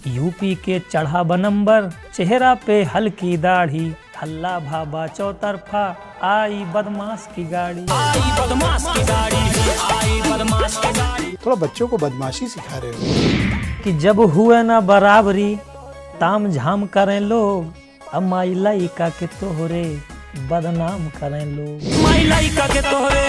UP के चढ़ा बनंबर, चेहरा पे हल्की दाढ़ी, हल्ला भाबा चौतरफा, आई बदमाश की गाड़ी, आई बदमाश की गाड़ी, आई बदमाश की गाड़ी। थोड़ा बच्चों को बदमाशी सिखा रहे हो कि जब हुए ना बराबरी, ताम झाम करें लोग, अब माई लाइका के तोहरे बदनाम करें लोग, माई लाइका के तोहरे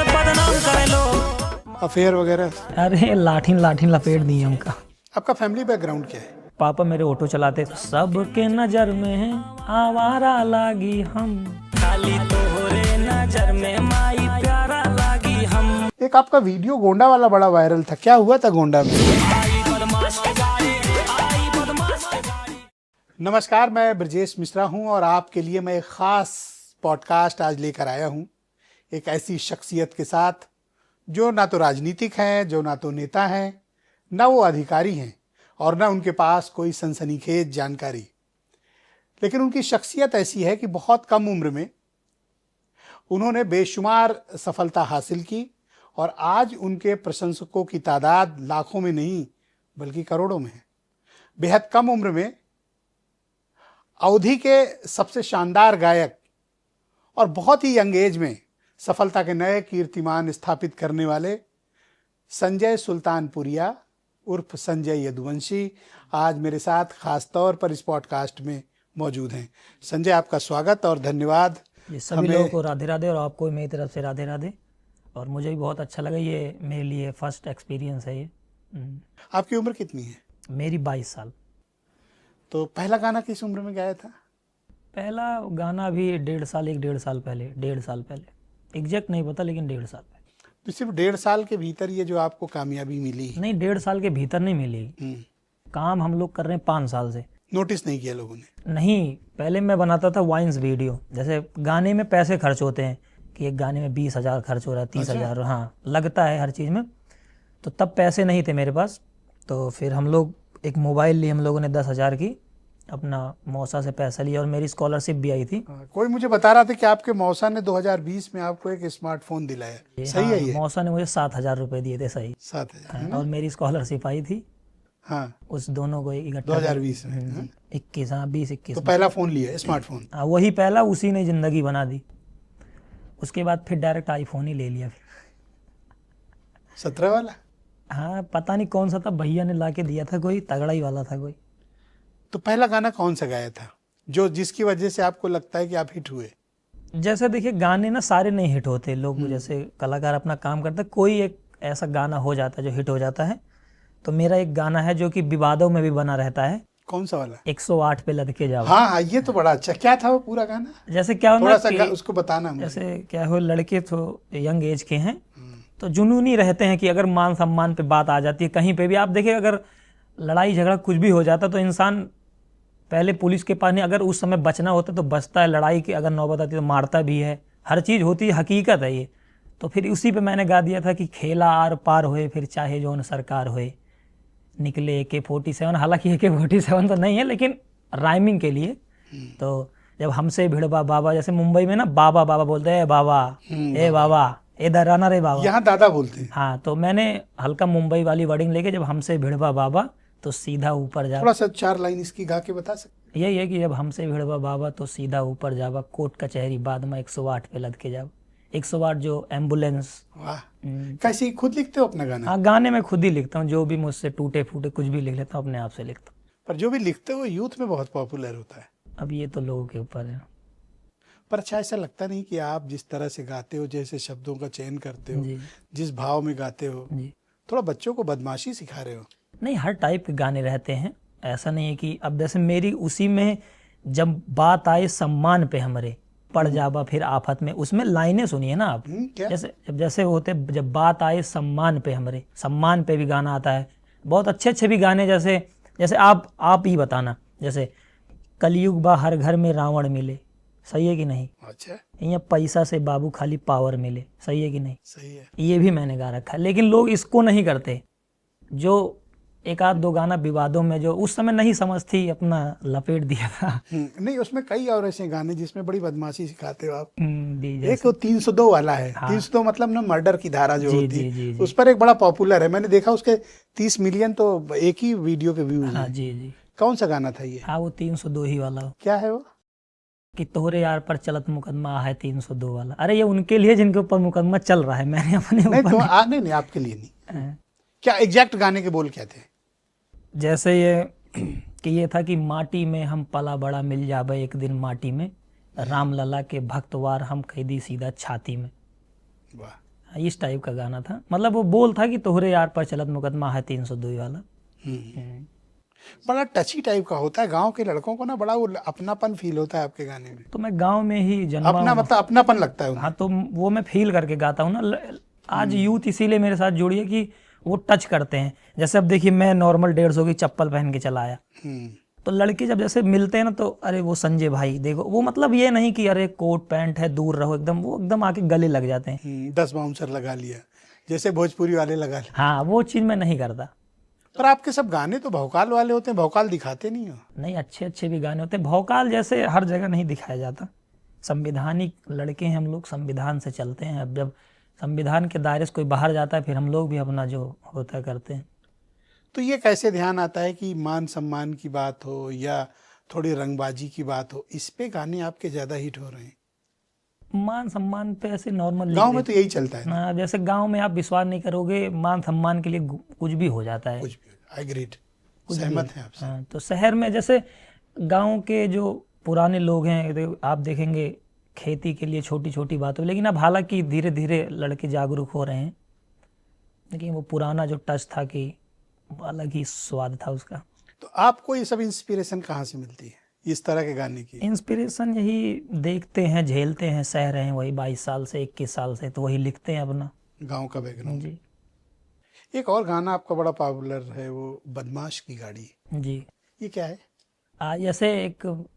बदनाम करें लोग। अफेयर वगैरह। अरे लाठीन लपेट दी हमका। आपका फैमिली बैकग्राउंड क्या है? पापा मेरे ऑटो चलाते। सबके नजर में है आवारा लागी हम, खाली तोहरे नजर में माई प्यारा लागी हम। एक आपका वीडियो गोंडा वाला बड़ा वायरल था, क्या हुआ था गोंडा में? नमस्कार, मैं ब्रजेश मिश्रा हूं और आपके लिए मैं एक खास पॉडकास्ट आज लेकर आया हूं, एक ऐसी शख्सियत के साथ जो ना तो राजनीतिक हैं, जो ना तो नेता हैं, ना वो अधिकारी हैं और ना उनके पास कोई सनसनीखेज जानकारी। लेकिन उनकी शख्सियत ऐसी है कि बहुत कम उम्र में उन्होंने बेशुमार सफलता हासिल की और आज उनके प्रशंसकों की तादाद लाखों में नहीं बल्कि करोड़ों में है। बेहद कम उम्र में अवधि के सबसे शानदार गायक और बहुत ही यंग एज में सफलता के नए कीर्तिमान स्थापित करने वाले संजय सुल्तानपुरिया उर्फ संजय यदुवंशी आज मेरे साथ खास तौर पर इस पॉडकास्ट में मौजूद हैं। संजय, आपका स्वागत और धन्यवाद। ये सभी लोगों को राधे राधे और आपको मेरी तरफ से राधे राधे। और मुझे भी बहुत अच्छा लगा, ये मेरे लिए फर्स्ट एक्सपीरियंस है ये। आपकी उम्र कितनी है? मेरी 22 साल। तो पहला गाना किस उम्र में गाया था? पहला गाना भी 1.5 साल पहले, 1.5 साल पहले, एग्जैक्ट नहीं पता लेकिन 1.5 साल पहले। तो सिर्फ 1.5 साल के भीतर ये जो आपको कामयाबी मिली? नहीं, 1.5 साल के भीतर नहीं मिली। काम हम लोग कर रहे हैं 5 साल से। नोटिस नहीं किया लोगों ने? नहीं, पहले मैं बनाता था वाइन्स वीडियो। जैसे गाने में पैसे खर्च होते हैं कि एक गाने में 20,000 खर्च हो रहा है, 30,000, हाँ लगता है हर चीज़ में। तो तब पैसे नहीं थे मेरे पास, तो फिर हम लोग एक मोबाइल ली, हम लोगों ने 10,000 की, अपना मौसा से पैसा लिया और मेरी स्कॉलरशिप भी आई थी। कोई मुझे बता रहा था कि आपके मौसा ने 2020 में आपको एक स्मार्टफोन दिलाया, सही है ये? मौसा ने मुझे 7,000 रुपए दिए थे, सही 7,000। और मेरी स्कॉलरशिप आई थी। हाँ, उस दोनों को इकट्ठा 2020 में 21, हाँ 20-21। तो पहला फोन लिया स्मार्टफोन? हाँ, वही पहला, उसी ने जिंदगी बना दी। उसके बाद फिर डायरेक्ट आईफोन ही ले लिया फिर। 17 वाला? हाँ, पता नहीं कौन सा था, भैया ने ला के दिया था, कोई तगड़ा ही वाला था कोई। तो पहला गाना कौन सा गाया था जो जिसकी वजह से आपको लगता है कि आप हिट हुए? जैसे देखिए, गाने ना सारे नहीं हिट होते। लोग जैसे कलाकार अपना काम करते, कोई एक ऐसा गाना हो जाता है जो हिट हो जाता है। तो मेरा एक गाना है जो कि विवादों में भी बना रहता है। कौन सा वाला? 108 पे लद के जाओ। हाँ, ये तो बड़ा अच्छा। क्या था वो पूरा गाना? जैसे क्या थोड़ा सा उसको बताना मुझे। जैसे क्या हो, लड़के तो यंग एज के हैं तो जुनूनी रहते हैं कि अगर मान सम्मान पे बात आ जाती है कहीं पे भी, आप देखिए अगर लड़ाई झगड़ा कुछ भी हो जाता तो इंसान पहले पुलिस के पास नहीं, अगर उस समय बचना होता तो बचता है, लड़ाई की अगर नौबत आती तो मारता भी है, हर चीज़ होती है, हकीकत है ये। तो फिर उसी पे मैंने गा दिया था कि खेला आर पार होए फिर चाहे जौन सरकार होए, निकले AK-47। हालांकि AK-47 तो नहीं है लेकिन राइमिंग के लिए। तो जब हमसे भिड़वा बाबा, जैसे मुंबई में ना बाबा बाबा बोलते हैं, बाबा ए बाबा इधर आना रे बाबा, यहाँ दादा बोलते हैं। हाँ, तो मैंने हल्का मुंबई वाली वर्डिंग लेके, जब हमसे भिड़वा बाबा तो सीधा ऊपर जा। थोड़ा सा 4 लाइन इसकी गा के बता सकते? यही है कि जब हमसे भिड़वा बाबा तो सीधा ऊपर जावा, कोर्ट कचहरी बाद में 108 पे लद के जाओ। 108 जो एम्बुलेंस। वाह, कैसे खुद लिखते हो अपना गाना? हाँ, गाने में खुद ही लिखता हूँ, जो भी मुझसे टूटे फूटे कुछ भी लिख लेता हूँ, अपने आप से लिखता हूँ। पर जो भी लिखते हो यूथ में बहुत पॉपुलर होता है। अब ये तो लोगों के ऊपर है। पर अच्छा, ऐसा लगता नहीं कि आप जिस तरह से गाते हो, जैसे शब्दों का चयन करते हो, जी। जिस भाव में गाते हो, जी। थोड़ा बच्चों को बदमाशी सिखा रहे हो? नहीं, हर टाइप के गाने रहते हैं, ऐसा नहीं है कि अब जैसे मेरी उसी में जब बात आए सम्मान पे हमरे पड़ जावा फिर आफत में, उसमें लाइनें सुनिए ना आप। क्या? जैसे होते, जब बात आए सम्मान पे हमरे, सम्मान पे भी गाना आता है। बहुत अच्छे भी गाने, जैसे आप ही बताना, जैसे कलयुग बा हर घर में रावण मिले, सही है कि नहीं? अच्छा। यहाँ पैसा से बाबू खाली पावर मिले, सही है कि नहीं? सही है। ये भी मैंने गा रखा है, लेकिन लोग इसको नहीं करते। जो एक आध दो गाना विवादों में जो उस समय नहीं समझ थी अपना लपेट दिया था। नहीं, उसमें कई और ऐसे गाने जिसमें बड़ी बदमाशी सिखाते हो आप। जी एक जैसे वो 302 वाला है। हाँ। 302 मतलब ना मर्डर की धारा जो जी होती जी है, जी जी उस पर एक बड़ा पॉपुलर है। मैंने देखा उसके 30 मिलियन तो एक ही वीडियो के व्यूज हाँ हैं। जी जी कौन सा गाना था ये? हाँ वो 302 ही वाला क्या है वो? कि तोहरे यार पर चलत मुकदमा है 302 वाला। अरे ये उनके लिए जिनके ऊपर मुकदमा चल रहा है, मैंने अपने नहीं ऊपर तो नहीं। नहीं नहीं, आपके लिए नहीं। हाँ। क्या एग्जैक्ट गाने के बोल क्या थे? जैसे ये कि ये था कि माटी में हम पला बड़ा मिल जाबे एक दिन माटी में, राम लला के भक्तवार हम कैदी सीधा छाती में। वाह। इस टाइप का गाना था। मतलब वो बोल था कि तोहरे यार पर चलत मुकदमा है 302 वाला। बड़ा टची टाइप का होता है। गांव के लड़कों को ना बड़ा वो अपनापन फील होता है आपके गाने में। तो मैं गांव में ही जन्मा अपना हूँ। मतलब अपनापन लगता है उन्हें। हाँ तो वो मैं फील करके गाता हूँ ना। आज यूथ इसीलिए मेरे साथ जुड़ी है कि वो टच करते हैं। जैसे अब देखिए मैं नॉर्मल 150 की चप्पल पहन के चला आया, तो लड़के जब जैसे मिलते हैं ना तो अरे वो संजय भाई देखो, वो मतलब ये नहीं कि अरे कोट पैंट है दूर रहो एकदम, वो एकदम आके गले लग जाते हैं। 10 बाउंसर लगा लिया जैसे भोजपुरी वाले लगा लिया। हाँ वो चीज़ मैं नहीं करता। पर आपके सब गाने तो भौकाल वाले होते हैं, भौकाल दिखाते नहीं हो। नहीं, अच्छे अच्छे भी गाने होते हैं। भौकाल जैसे हर जगह नहीं दिखाया जाता। संविधानिक लड़के हैं हम लोग, संविधान से चलते हैं। अब जब संविधान के दायरे से कोई बाहर जाता है फिर हम लोग भी अपना जो होता है करते हैं। तो ये कैसे ध्यान आता है कि मान सम्मान की बात हो या थोड़ी रंगबाजी की बात हो, इस पे गाने आपके ज्यादा हिट हो रहे हैं? मान सम्मान पे ऐसे नॉर्मल गांव में तो यही चलता है ना। हाँ, जैसे गांव में आप विश्वास नहीं करोगे, मान सम्मान के लिए कुछ भी हो जाता है। कुछ भी। आई एग्रीड, कुछ भी। सहमत हैं आपसे। हाँ, तो शहर में जैसे गांव के जो पुराने लोग हैं आप देखेंगे खेती के लिए छोटी छोटी बातों, लेकिन अब हालांकि धीरे धीरे लड़के जागरूक हो रहे हैं, लेकिन वो पुराना जो टच था कि अलग ही स्वाद था उसका। तो आपको ये सब इंस्पिरेशन कहाँ से मिलती है इस तरह के गाने की? इंस्पिरेशन यही देखते हैं, झेलते हैं, सह रहे हैं वही 22 साल से 21 साल से, तो वही लिखते हैं अपना। गांव का बैकग्राउंड। जी एक और गाना आपका बड़ा पॉपुलर है, वो बदमाश की गाड़ी। जी। ये क्या है? जैसे एक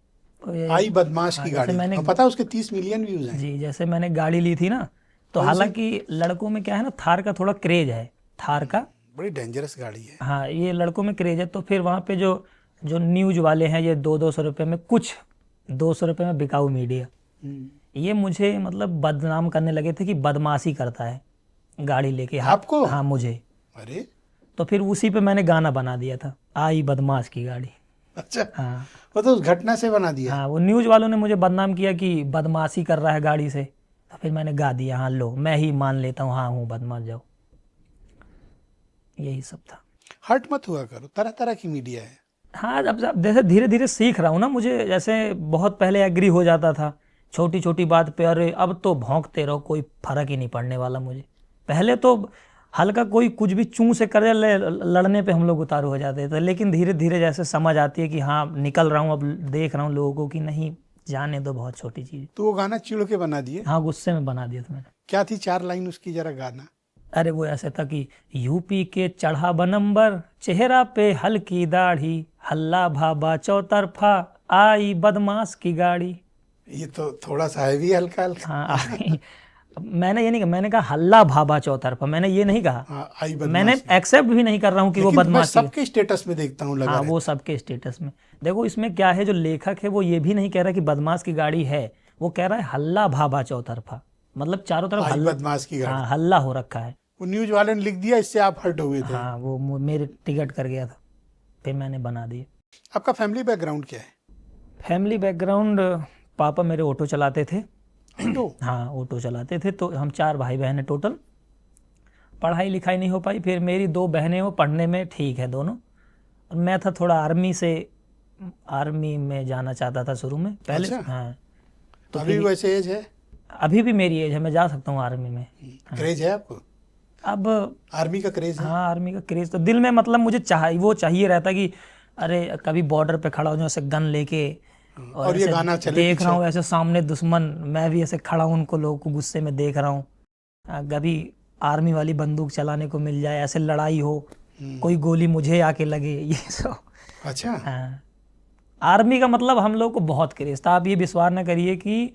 आई बदमाश की जैसे गाड़ी। मैंने पता है उसके 30 मिलियन व्यूज हैं। जी, जैसे मैंने गाड़ी ली थी ना, तो कौन सी? हालांकि लड़कों में क्या है ना, थार का थोड़ा क्रेज है, थार का। बड़ी डेंजरस गाड़ी है। हाँ, ये लड़कों में क्रेज है। तो फिर वहाँ पे जो जो न्यूज वाले हैं, ये 200 रुपये में, कुछ 200 रुपये में बिकाऊ मीडिया, ये मुझे मतलब बदनाम करने लगे थे कि बदमाशी करता है गाड़ी लेके। आपको? हाँ मुझे। अरे तो फिर उसी पे मैंने गाना बना दिया था, आई बदमाश की गाड़ी। अच्छा, हाँ वो तो उस घटना से बना दिया। हाँ, वो न्यूज वालों ने मुझे बदनाम किया कि बदमाशी कर रहा है गाड़ी से, तो फिर मैंने गा दिया, हाँ लो मैं ही मान लेता हूँ, हाँ हूँ बदमाश, जाओ। यही सब था। हर्ट मत हुआ करो, तरह तरह की मीडिया है। हाँ, अब जैसे धीरे धीरे सीख रहा हूँ ना, मुझे जैसे बहुत पहले एग्री हो जाता था छोटी छोटी बात पे, अरे अब तो भौंकते रहो, कोई फर्क ही नहीं पड़ने वाला मुझे। पहले तो हल्का कोई कुछ भी चूं से कर लड़ने पे हम लोग उतारू हो जाते थे, लेकिन धीरे धीरे जैसे समझ आती है कि हाँ निकल रहा हूँ, अब देख रहा हूँ लोगों को कि नहीं जाने दो, बहुत छोटी चीज़। तो वो गाना चिढ़ के बना दिए? हाँ, गुस्से में बना दिया था मैंने। क्या थी 4 लाइन उसकी, जरा गाना। अरे वो ऐसे था कि यूपी के चढ़ा बनंबर, चेहरा पे हल्की दाढ़ी, हल्ला भाबा चौतरफा, आई बदमाश की गाड़ी। ये तो थोड़ा सा हैवी, हल्का हल्का। हाँ मैंने ये नहीं कहा, मैंने कहा हल्ला भाबा चौतरफा, मैंने ये नहीं कहा। हाँ, आई बदमाश। मैंने एक्सेप्ट भी नहीं कर रहा हूँ कि वो लेकिन मैं बदमाश की। सबके स्टेटस में देखता हूँ लगा हाँ, रहता वो सबके स्टेटस में। देखो इसमें क्या है, जो लेखक है वो ये भी नहीं कह रहा कि बदमाश की गाड़ी है, वो कह रहा है हल्ला भाबा चौतरफा, मतलब चारों तरफ आई हल्ला। बदमाश की गाड़ी। हाँ, हल्ला हो रखा है। वो न्यूज वाले ने लिख दिया, इससे आप हर्ट हुए थे। हाँ, वो मेरे टिकट कर गया था, फिर मैंने बना दिए। आपका फैमिली बैकग्राउंड क्या है? फैमिली बैकग्राउंड, पापा मेरे ऑटो चलाते थे। ऑटो? हाँ, ऑटो चलाते थे। तो हम 4 भाई बहन हैं टोटल। पढ़ाई लिखाई नहीं हो पाई, फिर मेरी 2 बहनें, वो पढ़ने में ठीक है दोनों, और मैं था थोड़ा आर्मी में जाना चाहता था शुरू में पहले। अच्छा। हाँ, तो अभी भी वैसे एज है? अभी भी मेरी एज है, मैं जा सकता हूँ आर्मी में। क्रेज है आपको? अब आर्मी का क्रेज है? हाँ, आर्मी का क्रेज तो दिल में, मतलब मुझे चाहिए रहता कि अरे कभी बॉर्डर पे खड़ा हो जाऊँ ऐसे गन लेके, और ये ऐसे गाना चले देख पीछे। रहा हूँ ऐसे सामने दुश्मन, मैं भी ऐसे खड़ा हूँ उनको, लोगों को गुस्से में देख रहा हूँ, कभी आर्मी वाली बंदूक चलाने को मिल जाए, ऐसे लड़ाई हो, कोई गोली मुझे आके लगे, ये सब। अच्छा। हाँ, आर्मी का मतलब हम लोग को बहुत क्रेज था। आप ये विश्वास न करिए कि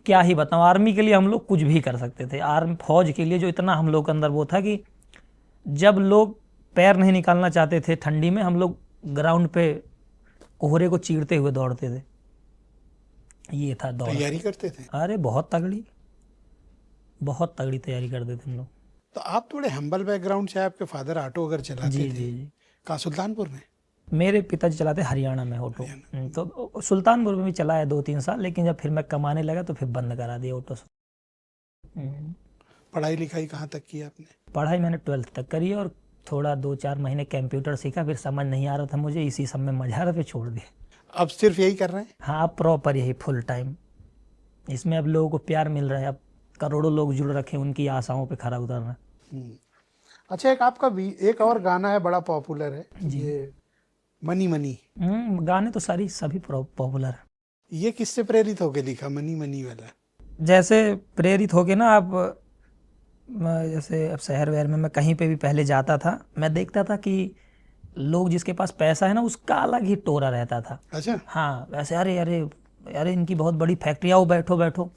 क्या ही बताऊँ, आर्मी के लिए हम लोग कुछ भी कर सकते थे। आर्मी फौज के लिए जो इतना हम लोग के अंदर वो था कि जब लोग पैर नहीं निकालना चाहते थे ठंडी में, हम लोग ग्राउंड पे कोहरे को चीरते हुए दौड़ते थे। ये था दौड़। तैयारी करते थे? अरे बहुत तगड़ी तैयारी करते थे हम लोग। तो आप थोड़े हम्बल बैकग्राउंड से, आपके फादर ऑटो अगर चलाते जी थे? जी जी। कहाँ, सुल्तानपुर में? मेरे पिताजी चलाते हरियाणा में ऑटो। तो सुल्तानपुर में भी चला है 2-3 साल, लेकिन जब फिर मैं कमाने लगा तो फिर बंद करा दिया ऑटो। पढ़ाई लिखाई कहाँ तक की आपने? पढ़ाई मैंने 12th तक करी है, और थोड़ा 2-4 महीने कंप्यूटर सीखा, फिर समझ नहीं आ रहा था मुझे, इसी सब में मजा आ रहा था, छोड़ दिया। अब सिर्फ यही कर रहे हैं? हाँ, अब प्रॉपर यही फुल टाइम। इसमें अब लोगों को प्यार मिल रहा है, अब करोड़ों लोग जुड़ रखे, उनकी आशाओं पे खरा उतरना। अच्छा, एक आपका एक और गाना है बड़ा पॉपुलर है, ये मनी मनी। गाने तो सभी पॉपुलर है। ये किससे प्रेरित होके लिखा, मनी मनी वाला? जैसे प्रेरित होके ना, आप जैसे अब शहर वहर में मैं कहीं पे भी पहले जाता था, मैं देखता था कि लोग जिसके पास पैसा है ना, उसका अलग ही टोरा रहता था। अच्छा। हाँ, वैसे अरे अरे अरे इनकी बहुत बड़ी फैक्ट्री, आओ बैठो बैठो,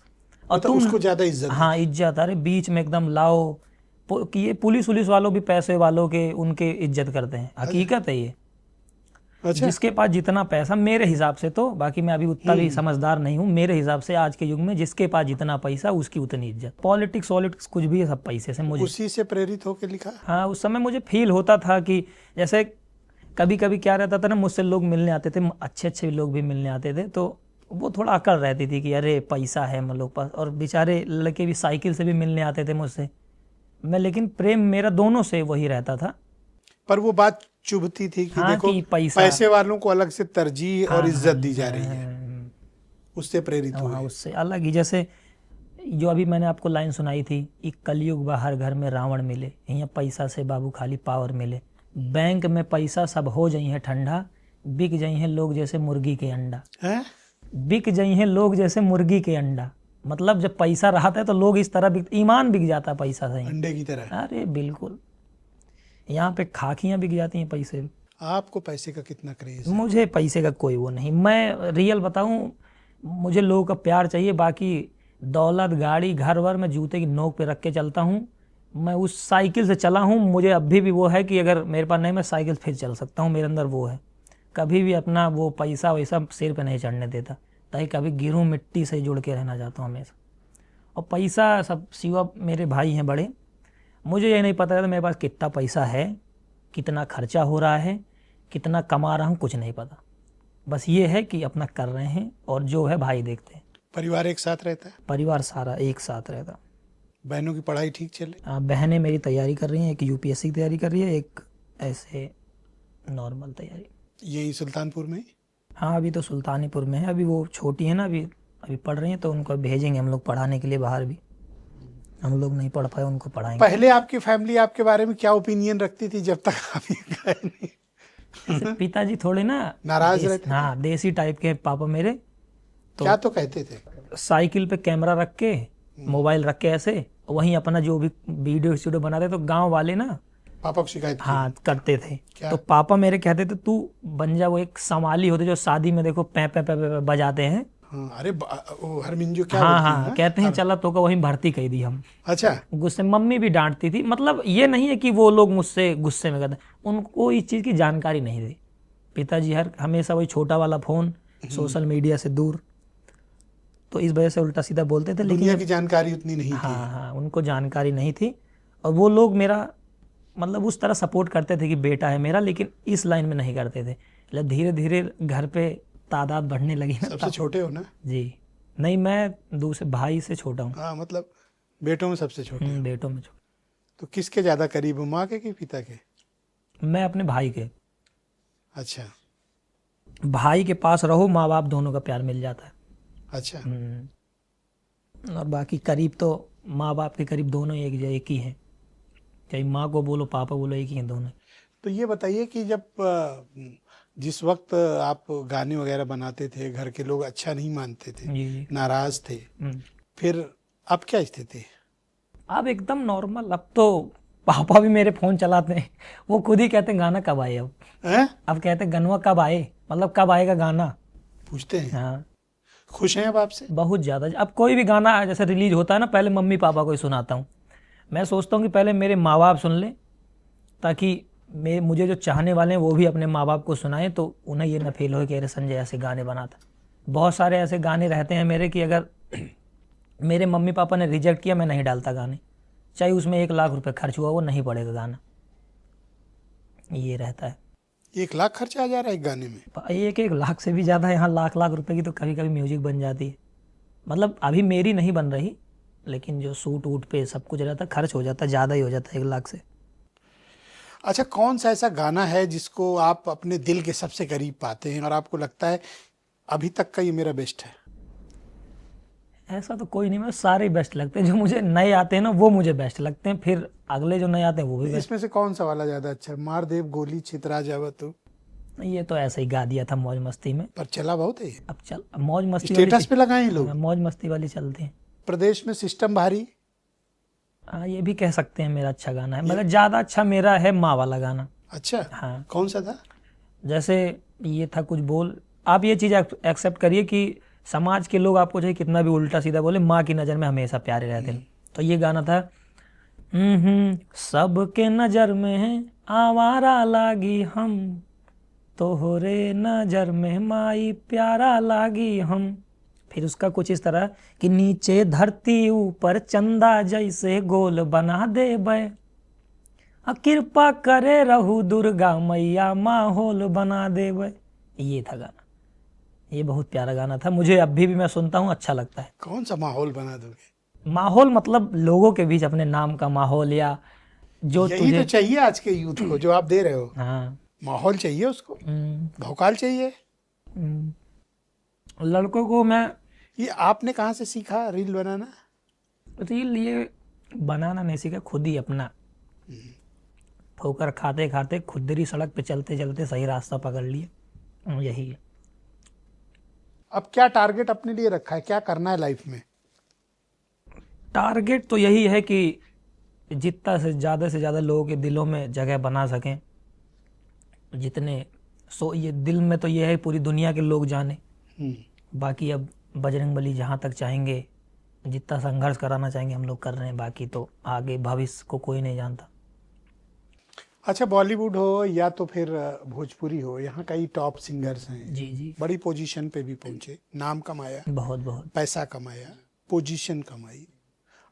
और तो तुम उसको ज्यादा इज्जत? हाँ, इज्जत। अरे बीच में एकदम लाओ कि ये पुलिस वालों भी पैसे वालों के उनके इज्जत करते हैं, हकीकत है ये। अच्छा। जिसके पास जितना पैसा, मेरे हिसाब से तो, बाकी मैं अभी उतना भी समझदार नहीं हूँ, मेरे हिसाब से आज के युग में जिसके पास जितना पैसा उसकी उतनी इज्जत। पॉलिटिक्स कुछ भी है, सब पैसे से। मुझे उसी से प्रेरित होकर लिखा? हाँ, उस समय मुझे फील होता था कि जैसे कभी कभी क्या रहता था ना, मुझसे लोग मिलने आते थे, अच्छे लोग भी मिलने आते थे, तो वो थोड़ा अकड़ रहती थी कि अरे पैसा है हम लोग पास, और बेचारे लड़के भी साइकिल से भी मिलने आते थे मुझसे। लेकिन प्रेम मेरा दोनों से वही रहता था। पर वो बात चुभती थी कि हाँ, देखो कि पैसे वालों को अलग से तरजीह और इज्जत दी जा रही है, उससे प्रेरित हुए। हाँ, उससे अलग ही। जैसे जो अभी मैंने आपको लाइन सुनाई थी, एक कलयुग बाहर घर में रावण मिले, यहाँ पैसा से बाबू खाली पावर मिले, बैंक में पैसा सब हो जाई है ठंडा, बिक जाई हैं लोग जैसे मुर्गी के अंडा। बिक जाई हैं लोग जैसे मुर्गी के अंडा, मतलब जब पैसा रहता है तो लोग इस तरह ईमान बिक जाता पैसा से, अंडे की तरह। अरे बिल्कुल, यहाँ पे खाकियां बिक जाती हैं पैसे। आपको पैसे का कितना क्रेज? मुझे पैसे का कोई वो नहीं, मैं रियल बताऊं, मुझे लोगों का प्यार चाहिए, बाकी दौलत गाड़ी घर वर मैं जूते की नोक पे रख के चलता हूँ। मैं उस साइकिल से चला हूँ, मुझे अभी भी वो है कि अगर मेरे पास नहीं, मैं साइकिल फिर चल सकता हूँ, मेरे अंदर वो है। कभी भी अपना वो पैसा वैसा सिर पे नहीं चढ़ने देता, ताकि कभी गिरूं, मिट्टी से जुड़ के रहना चाहता हूँ हमेशा। और पैसा सब सिवा मेरे भाई हैं बड़े, मुझे ये नहीं पता था मेरे पास कितना पैसा है, कितना खर्चा हो रहा है, कितना कमा रहा हूँ, कुछ नहीं पता। बस ये है कि अपना कर रहे हैं, और जो है भाई देखते हैं। परिवार एक साथ रहता है? परिवार सारा एक साथ रहता। बहनों की पढ़ाई ठीक चले? बहनें मेरी तैयारी कर रही हैं, एक यूपीएससी की तैयारी कर रही है, एक ऐसे नॉर्मल तैयारी। यही सुल्तानपुर में? हाँ, अभी तो सुल्तानीपुर में है, अभी वो छोटी है ना, अभी पढ़ रही हैं, तो उनको भेजेंगे हम लोग पढ़ाने के लिए बाहर भी। हम लोग नहीं पढ़ पाए, उनको पढ़ाएंगे। पहले आपकी फैमिली आपके बारे में क्या ओपिनियन रखती थी जब तक आप गए नहीं? पिताजी थोड़े ना नाराज रहते? हाँ, देसी टाइप के पापा मेरे। तो क्या तो कहते थे? साइकिल पे कैमरा रख के, मोबाइल रख के ऐसे, वहीं अपना जो भी वीडियो बनाते, तो गांव वाले ना पापा को शिकायत की? हाँ, करते थे। क्या? तो पापा मेरे कहते थे तू बन जा वो एक संवाली होते जो शादी में देखो पै पै पै पै बजाते हैं। हाँ, अरे वो हरमिंजो क्या हाँ बोलती हाँ, हैं? कहते हैं चला तो का वहीं भर्ती कही दी हम। अच्छा। गुस्से, मम्मी भी डांटती थी, मतलब ये नहीं है कि वो लोग मुझसे गुस्से में करते, उनको इस चीज़ की जानकारी नहीं थी। पिताजी हमेशा वही छोटा वाला फ़ोन, सोशल मीडिया से दूर, तो इस वजह से उल्टा सीधा बोलते थे। लेकिन दुनिया की जानकारी उतनी नहीं थी। हाँ, उनको जानकारी नहीं थी, और वो लोग मेरा मतलब उस तरह सपोर्ट करते थे कि बेटा है मेरा, लेकिन इस लाइन में नहीं करते थे। मतलब धीरे धीरे घर पे तादाद बढ़ने लगी ना। सबसे छोटे हो ना? जी नहीं, मैं दूसरे भाई से छोटा हूँ। हाँ, मतलब बेटों में सबसे छोटे? बेटों में छोटा। तो किसके ज्यादा करीब हो, माँ के कि पिता के? मैं अपने भाई के। अच्छा। भाई के पास रहो, माँ बाप दोनों का प्यार मिल जाता है। अच्छा। और बाकी करीब तो माँ बाप के करीब दोनों एक ही हैं, चाहे माँ को बोलो पापा बोलो, एक ही हैं दोनों। तो ये बताइए कि जब जिस वक्त आप गाने वगैरह बनाते थे, घर के लोग अच्छा नहीं मानते थे, जी। नाराज थे, फिर अब क्या स्थिति? अब एकदम नॉर्मल। अब तो पापा भी मेरे फोन चलाते हैं, वो खुद ही कहते हैं गाना कब आए। अब कहते हैं गनवा कब आए, मतलब कब आएगा गाना, पूछते हैं। हाँ, खुश हैं अब आपसे? बहुत ज़्यादा। अब कोई भी गाना जैसे रिलीज होता है ना, पहले मम्मी पापा को ही सुनाता हूँ। मैं सोचता हूँ कि पहले मेरे माँ बाप सुन लें, ताकि मुझे जो चाहने वाले हैं वो भी अपने माँ बाप को सुनाएं तो उन्हें ये न फील हो कि अरे संजय ऐसे गाने बनाता। बहुत सारे ऐसे गाने रहते हैं मेरे कि अगर मेरे मम्मी पापा ने रिजेक्ट किया, मैं नहीं डालता गाने, चाहे उसमें 1 लाख रुपए खर्च हुआ, वो नहीं पड़ेगा गाना, ये रहता है। 1 लाख खर्च आ जा रहा है एक गाने में? 1 लाख से भी ज़्यादा, यहाँ लाख लाख रुपए की तो कभी कभी म्यूजिक बन जाती है। मतलब अभी मेरी नहीं बन रही, लेकिन जो सूट वूट पे सब कुछ रहता है, खर्च हो जाता है, ज़्यादा ही हो जाता है 1 लाख से। अच्छा, कौन सा ऐसा गाना है जिसको आप अपने दिल के सबसे करीब पाते हैं और आपको लगता है अभी तक का ये मेरा बेस्ट है? ऐसा तो कोई नहीं, मुझे सारे बेस्ट लगते हैं। जो मुझे नए आते हैं ना वो मुझे बेस्ट लगते हैं, फिर अगले जो नए आते हैं वो भी बेस्ट। इसमें से कौन सा वाला ज्यादा अच्छा है? मार देव गोली छितरा जावा तू, ये तो ऐसे ही गा दिया था मौज मस्ती में, पर चला बहुत है ये। अब चल अब मौज मस्ती स्टेटस पे लगाए लोग, मौज मस्ती वाली चलते हैं। प्रदेश में सिस्टम भारी, हाँ ये भी कह सकते हैं मेरा अच्छा गाना है, मगर ज़्यादा अच्छा मेरा है माँ वाला गाना। अच्छा, हाँ, कौन सा था? जैसे ये था कुछ बोल, आप ये चीज़ एक्सेप्ट करिए कि समाज के लोग आपको चाहे कितना भी उल्टा सीधा बोले, माँ की नज़र में हमेशा प्यारे रहते हैं। तो ये गाना था, सबके नज़र में है आवारा लागी हम, तोहरे नज़र में माई प्यारा लागी हम। फिर उसका कुछ इस तरह कि नीचे धरती ऊपर चंदा जैसे गोल बना दे बे, कृपा करे रहू दुर्गा मैया माहौल बना दे बे। ये था गाना, ये बहुत प्यारा गाना था, मुझे अभी भी मैं सुनता हूँ, अच्छा लगता है। कौन सा माहौल बना दोगे? माहौल मतलब लोगों के बीच अपने नाम का माहौल, या जो यही तुझे तो चाहिए आज के यूथ को जो आप दे रहे हो। हाँ, माहौल चाहिए उसको, भौकाल चाहिए। लड़कों को मैं ये आपने कहाँ से सीखा रील बनाना? रील ये बनाना नहीं सीखा, खुद ही अपना ठोकर खाते खाते खुदरी सड़क पे चलते चलते सही रास्ता पकड़ लिए, यही है। अब क्या टारगेट अपने लिए रखा है, क्या करना है लाइफ में? टारगेट तो यही है कि जितना से ज़्यादा लोगों के दिलों में जगह बना सकें, जितने ये दिल में तो ये है पूरी दुनिया के लोग जाने। बाकी अब बजरंगबली जहाँ तक चाहेंगे, जितना संघर्ष कराना चाहेंगे हम लोग कर रहे हैं, बाकी तो आगे भविष्य को कोई नहीं जानता। अच्छा, बॉलीवुड हो या तो फिर भोजपुरी हो, यहाँ कई टॉप सिंगर्स हैं, जी जी, बड़ी पोजीशन पे भी पहुंचे, नाम कमाया, बहुत बहुत पैसा कमाया, पोजीशन कमाई।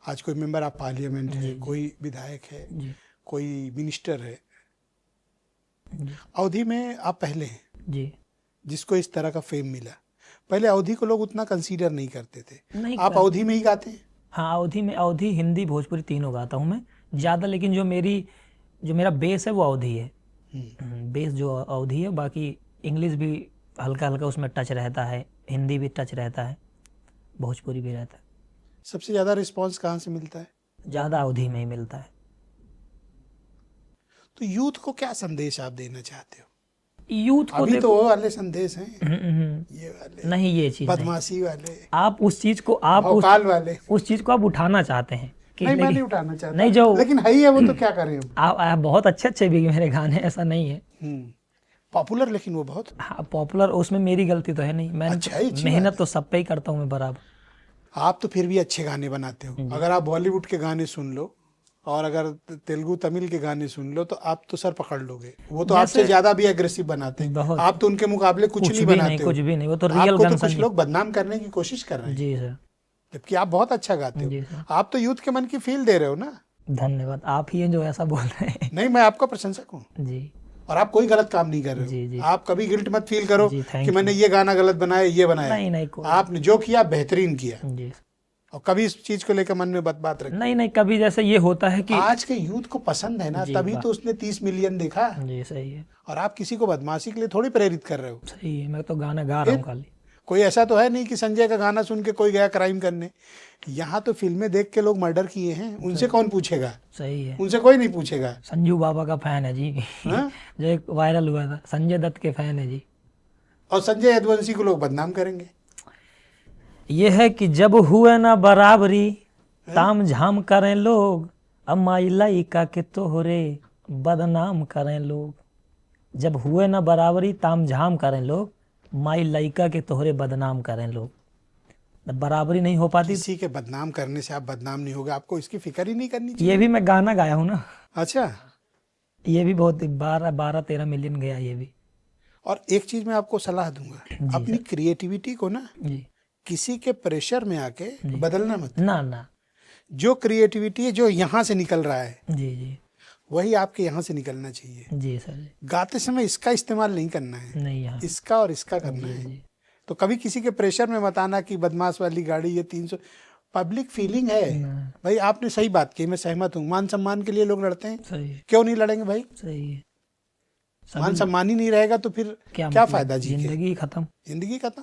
आज कोई मेंबर ऑफ पार्लियामेंट है, कोई विधायक है, कोई मिनिस्टर है। अवधि में आप पहले हैं जी, जिसको इस तरह का फेम मिला। पहले अवधि को लोग उतना कंसीडर नहीं करते थे, नहीं आप अवधि में ही गाते हैं? हाँ, अवधि हिंदी भोजपुरी तीनों गाता हूँ मैं ज़्यादा, लेकिन जो मेरा बेस है वो अवधि है। बेस जो अवधि है, बाकी इंग्लिश भी हल्का हल्का उसमें टच रहता है, हिंदी भी टच रहता है, भोजपुरी भी रहता है। सबसे ज्यादा रिस्पांस कहाँ से मिलता है? ज़्यादा अवधि में ही मिलता है। तो यूथ को क्या संदेश आप देना चाहते हो? यूथ को अभी तो वो वाले संदेश हैं, ये वाले नहीं, ये चीज़ बदमाशी वाले, आप उस चीज़ को भौकाल वाले, उस चीज़ को आप उठाना चाहते हैं कि नहीं, मैं नहीं उठाना चाहता, नहीं, जो लेकिन है ही है वो, तो क्या करें हम? आप बहुत अच्छे भी मेरे गाने, ऐसा नहीं है पॉपुलर, लेकिन वो बहुत पॉपुलर, उसमें मेरी गलती तो है नहीं, मैं मेहनत तो सब पे ही करता हूँ मैं बराबर। आप तो फिर भी अच्छे गाने बनाते हो। अगर आप बॉलीवुड के गाने सुन लो और अगर तेलुगु तमिल के गाने सुन लो तो आप तो सर पकड़ लोगे। वो तो आपसे ज्यादा भी एग्रेसिव बनाते हैं, आप तो उनके मुकाबले कुछ नहीं बनाते हो। कुछ भी नहीं, वो तो रियल आपको तो कुछ लोग बदनाम करने की कोशिश कर रहे हैं। जी सर, जबकि आप बहुत अच्छा गाते हो। आप तो यूथ के मन की फील दे रहे हो ना। धन्यवाद, आप ही हैं जो ऐसा बोल रहे हैं। नहीं, मैं आपका प्रशंसक हूँ जी, और आप कोई गलत काम नहीं कर रहे हो। जी, जी। आप कभी गिल्ट मत फील करो जी, कि मैंने ये गाना गलत बनाया, ये बनाया। नहीं, आपने जो किया बेहतरीन किया, जी, और कभी इस चीज को लेकर मन में बात रखी नहीं, कभी जैसे ये होता है कि आज के यूथ को पसंद है ना, तभी तो उसने 30 मिलियन देखा। जी सही है, और आप किसी को बदमाशी के लिए थोड़ी प्रेरित कर रहे हो। सही है, मैं तो गाना गा रहा हूँ खाली। कोई ऐसा तो है नहीं कि संजय का गाना सुन के कोई गया क्राइम करने। यहाँ तो फिल्में देख के लोग मर्डर किए हैं, उनसे कौन पूछेगा? सही है, उनसे कोई नहीं पूछेगा। संजू बाबा का फैन है जी। जो एक वायरल हुआ था, संजय दत्त के फैन है जी। और संजय यदुवंशी को लोग बदनाम करेंगे। ये है कि जब हुए ना बराबरी ताम झाम करें लोग, अम्माई लइका के तोहरे बदनाम करें लोग। जब हुए ना बराबरी ताम झाम करें लोग, माई लइका के तोहरे बदनाम करें लोग। बराबरी नहीं हो पाती, किसी के बदनाम करने से आप बदनाम नहीं होगे, आपको इसकी फिक्र ही नहीं करनी चाहिए। ये भी मैं गाना गाया हूँ ना। अच्छा, ये भी बहुत 12-13 मिलियन गया ये भी। और एक चीज मैं आपको सलाह दूंगा, अपनी क्रिएटिविटी को ना जी किसी के प्रेशर में आके बदलना मत। ना ना। जो क्रिएटिविटी है, जो यहाँ से निकल रहा है, जी जी वही आपके यहाँ से निकलना चाहिए। जी सर जी। गाते समय इसका इस्तेमाल नहीं करना है, नहीं यहाँ इसका और इसका करना है। जी तो कभी किसी के प्रेशर में मत आना कि बदमाश वाली गाड़ी ये 300। पब्लिक फीलिंग है भाई, आपने सही बात की, मैं सहमत हूँ। मान सम्मान के लिए लोग लड़ते हैं, सही है, क्यों नहीं लड़ेंगे भाई? सही है। मान सम्मान ही नहीं रहेगा तो फिर क्या मतलब फायदा जी के? जिंदगी खत्म। जिंदगी खत्म।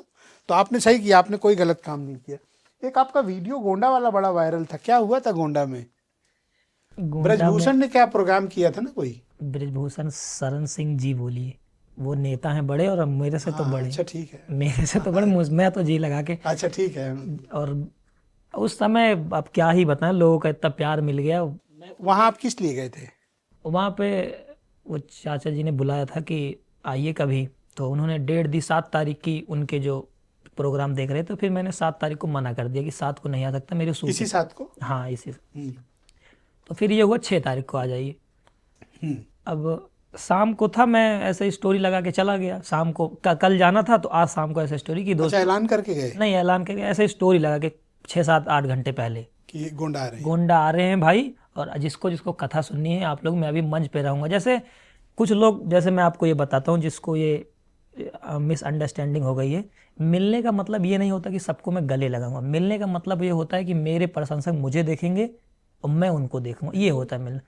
तो आपने सही किया, आपने कोई गलत काम नहीं किया। एक आपका वीडियो गोंडा वाला बड़ा वायरल था, क्या हुआ था गोंडा में? ब्रजभूषण ने क्या प्रोग्राम किया था ना कोई? ब्रजभूषण शरण सिंह जी बोलिए, वो नेता हैं बड़े और मेरे से तो बड़े। अच्छा ठीक है, मेरे से तो बड़े, मैं तो जी लगा के। अच्छा ठीक है। और उस समय अब क्या ही बताएं, लोगों का इतना प्यार मिल गया। वहाँ आप किस लिए गए थे? वहाँ पे वो चाचा जी ने बुलाया था कि आइए कभी, तो उन्होंने डेट दी 7 तारीख की, उनके जो प्रोग्राम देख रहे थे। तो फिर मैंने 7 तारीख को मना कर दिया कि 7 को नहीं आ सकता, मेरे सूट इसी 7 को? हाँ इसी। तो फिर ये हुआ 6 तारीख को आ जाइए। अब शाम को था, मैं ऐसे स्टोरी लगा के चला गया शाम को। कल जाना था तो आज शाम को ऐसे स्टोरी की दोस्त। अच्छा, ऐलान करके गए? नहीं ऐलान करके, ऐसे स्टोरी लगा के 6-7-8 घंटे पहले कि गोंडा आ रहे हैं। गोंडा आ रहे हैं भाई, और जिसको जिसको कथा सुननी है आप लोग, मैं अभी मंच पे रहूंगा। जैसे कुछ लोग, जैसे मैं आपको ये बताता हूँ, जिसको ये मिसअंडरस्टैंडिंग हो गई है, मिलने का मतलब ये नहीं होता कि सबको मैं गले लगाऊंगा। मिलने का मतलब ये होता है कि मेरे प्रशंसक मुझे देखेंगे और मैं उनको देखूंगा, ये होता है मिलना।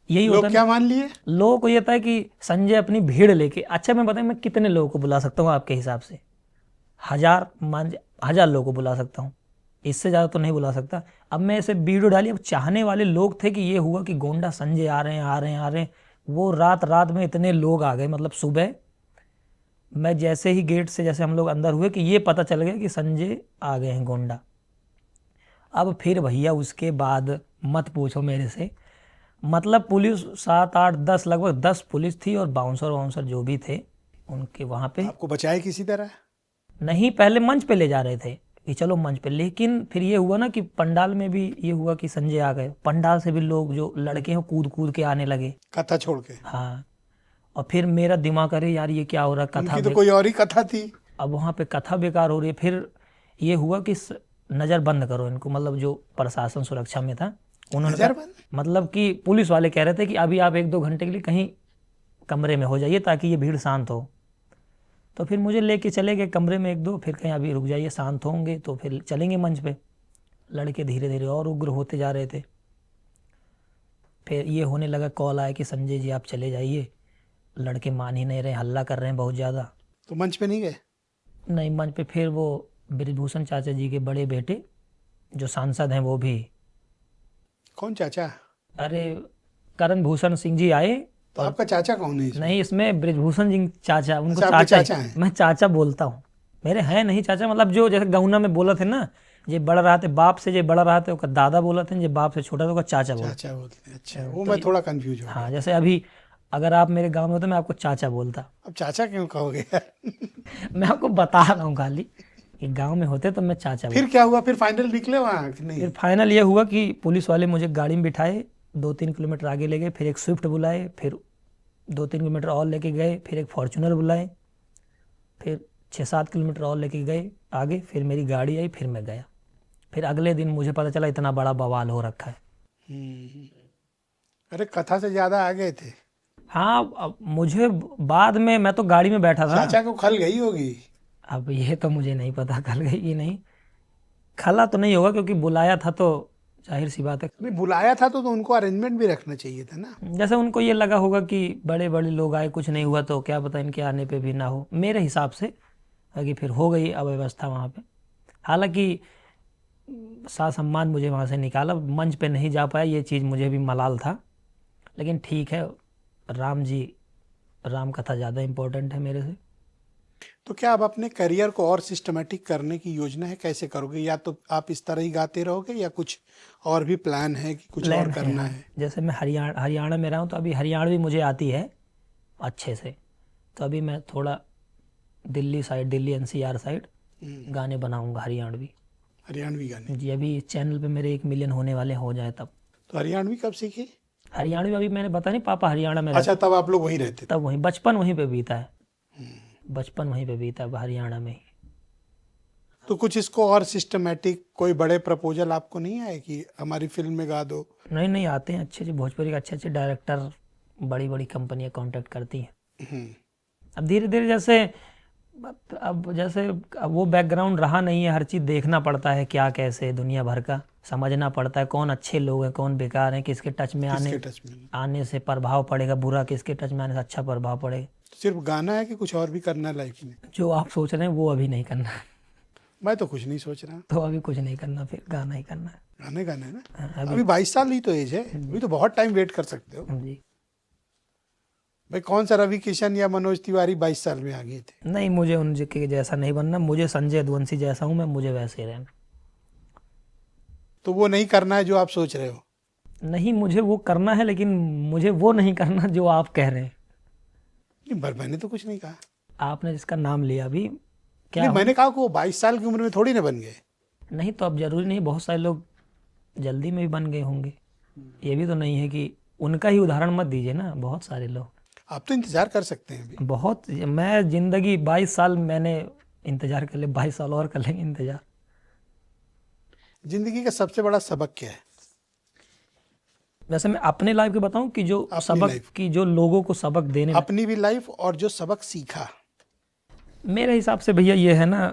यही होता है। क्या मान लिए लोगों को ये था कि संजय अपनी भीड़ लेके, अच्छा मैं बताऊं, मैं कितने लोगों को बुला सकता हूँ आपके हिसाब से? 1000 लोगों को बुला सकता हूँ, इससे ज़्यादा तो नहीं बुला सकता। अब मैं ऐसे वीडियो डाली, अब चाहने वाले लोग थे कि ये हुआ कि गोंडा संजय आ रहे हैं आ रहे हैं आ रहे हैं। वो रात में इतने लोग आ गए, मतलब सुबह मैं जैसे ही गेट से जैसे हम लोग अंदर हुए कि ये पता चल गया कि संजय आ गए हैं गोंडा। अब फिर भैया उसके बाद मत पूछो मेरे से, मतलब पुलिस 7-8-10 लगभग 10 पुलिस थी, और बाउंसर जो भी थे उनके वहाँ पे। आपको बचाए किसी तरह? नहीं, पहले मंच पे ले जा रहे थे कि चलो मंच पे, लेकिन फिर ये हुआ ना कि पंडाल में भी ये हुआ कि संजय आ गए। पंडाल से भी लोग जो लड़के हैं कूद कूद के आने लगे, कथा छोड़ के। हाँ। और फिर मेरा दिमाग, अरे यार ये क्या हो रहा, कथा उनकी तो कोई और ही कथा थी। अब वहाँ पे कथा बेकार हो रही है। फिर ये हुआ कि नज़र बंद करो इनको, मतलब जो प्रशासन सुरक्षा में था उन्होंने मतलब कि पुलिस वाले कह रहे थे कि अभी आप 1-2 घंटे के लिए कहीं कमरे में हो जाइए ताकि ये भीड़ शांत हो। तो फिर मुझे लेके चले गए कमरे में 1-2, फिर कहीं अभी रुक जाइए शांत होंगे तो फिर चलेंगे मंच पे। लड़के धीरे धीरे और उग्र होते जा रहे थे। फिर ये होने लगा, कॉल आया कि संजय जी आप चले जाइए। लड़के मान ही नहीं रहे, हल्ला कर रहे हैं बहुत ज़्यादा। तो मंच पे नहीं गए? नहीं, मंच पे फिर वो ब्रजभूषण चाचा जी के बड़े बेटे जो सांसद हैं वो भी। कौन चाचा? अरे करण भूषण सिंह जी आए। तो आपका चाचा कौन है? नहीं, इसमें ब्रजभूषण जी चाचा, उनको अच्छा, चाचा है। मैं चाचा बोलता हूँ, मेरे हैं नहीं चाचा, मतलब जो जैसे गौना में बोला थे ना, जे बड़ा रहा थे बाप से, जे बड़ा रहा थे उसका दादा बोला थे, जे बाप से छोटा था उसका चाचा बोलते। अच्छा, वो मैं थोड़ा कंफ्यूज हूँ। हाँ, जैसे अभी अगर आप मेरे गांव में होते मैं आपको चाचा बोलता। अब चाचा क्यों कहोगे? मैं आपको बता रहा हूँ खाली कि गांव में होते तो मैं चाचा। फिर क्या हुआ? फिर फाइनल निकले वहाँ कि नहीं? फिर फाइनल ये हुआ कि पुलिस वाले मुझे गाड़ी में बिठाए, 2-3 किलोमीटर आगे ले गए, फिर एक स्विफ्ट बुलाए, फिर 2-3 किलोमीटर और लेके गए, फिर एक फॉर्चूनर बुलाए, फिर 6-7 किलोमीटर और लेके गए आगे, फिर मेरी गाड़ी आई, फिर मैं गया। फिर अगले दिन मुझे पता चला इतना बड़ा बवाल हो रखा है। अरे कथा से ज्यादा आ गए थे। हाँ, मुझे बाद में, मैं तो गाड़ी में बैठा था। चाचा को खल गई होगी। अब ये तो मुझे नहीं पता खल गई कि नहीं। खला तो नहीं होगा क्योंकि बुलाया था तो जाहिर सी बात है। नहीं, बुलाया था तो उनको अरेंजमेंट भी रखना चाहिए था ना। जैसे उनको ये लगा होगा कि बड़े बड़े लोग आए, कुछ नहीं हुआ तो क्या पता इनके आने पे भी ना हो, मेरे हिसाब से। कि फिर हो गई अव्यवस्था वहाँ पे। हालांकि सा सम्मान मुझे वहाँ से निकाला, मंच पे नहीं जा पाया, ये चीज़ मुझे भी मलाल था। लेकिन ठीक है, राम कथा ज़्यादा इम्पोर्टेंट है मेरे से। तो क्या अब अपने करियर को और सिस्टमेटिक करने की योजना है? कैसे करोगे? या तो आप इस तरह ही गाते रहोगे या कुछ और भी प्लान है कि कुछ और करना है? जैसे मैं हरियाणा में रहा हूँ तो अभी हरियाणवी मुझे आती है अच्छे से, तो अभी मैं थोड़ा दिल्ली NCR साइड गाने बनाऊंगा हरियाणवी गाने जी। अभी चैनल पे मेरे 1 मिलियन होने वाले हो जाए तब। तो हरियाणवी कब सीखी? हरियाणा में अभी मैंने बता नहीं, पापा हरियाणा में अच्छा, तब आप लोग वहीं रहते थे? तब वहीं बचपन वहीं पे बीता है, बचपन वहीं पे बीता है हरियाणा में ही। तो कुछ इसको और सिस्टमेटिक कोई बड़े प्रपोजल आपको नहीं आए कि हमारी फिल्म में गा दो? नहीं नहीं, आते हैं अच्छे अच्छे भोजपुरी के अच्छे अच्छे डायरेक्टर, बड़ी बड़ी कंपनियां कांटेक्ट करती हैं। अब धीरे धीरे जैसे अब जैसे अब वो बैकग्राउंड रहा नहीं है, हर चीज़ देखना पड़ता है, क्या कैसे दुनिया भर का समझना पड़ता है, कौन अच्छे लोग हैं कौन बेकार हैं, किसके टच में आने से प्रभाव पड़ेगा बुरा, किसके टच में आने से अच्छा प्रभाव पड़ेगा। सिर्फ गाना है कि कुछ और भी करना है लाइफ में? जो आप सोच रहे हैं वो अभी नहीं करना। मैं तो कुछ नहीं सोच रहा। तो अभी कुछ नहीं करना, फिर गाना ही करना है। गाना है ना। अभी 22 साल ही तो एज है, अभी तो बहुत टाइम वेट कर सकते हो जी। भाई। कौन सा रवि किशन या मनोज तिवारी 22 साल में आ गए थे? नहीं, मुझे उनके जैसा नहीं बनना, मुझे संजय यदुवंशी जैसा हूँ मैं, मुझे वैसे ही रहना। तो वो नहीं करना है जो आप सोच रहे हो? नहीं, मुझे वो करना है, लेकिन मुझे वो नहीं करना जो आप कह रहे हैं। नहीं, पर मैंने तो कुछ नहीं कहा। आपने जिसका नाम लिया अभी क्या नहीं, मैंने कहा कि वो 22 साल की उम्र में थोड़ी ना बन गए। नहीं, तो अब जरूरी नहीं, बहुत सारे लोग जल्दी में भी बन गए होंगे, ये भी तो नहीं है कि उनका ही उदाहरण मत दीजिए ना, बहुत सारे लोग। आप तो इंतजार कर सकते हैं अभी। बहुत, मैं जिंदगी 22 साल मैंने इंतजार कर ले, 22 साल और कर लेंगे इंतजार। जिंदगी का सबसे बड़ा सबक क्या है? वैसे मैं अपने लाइफ के बताऊं कि जो अपनी सबक लाइफ। की, जो लोगों को सबक देने, अपनी भी लाइफ और जो सबक सीखा। मेरे हिसाब से भैया ये है ना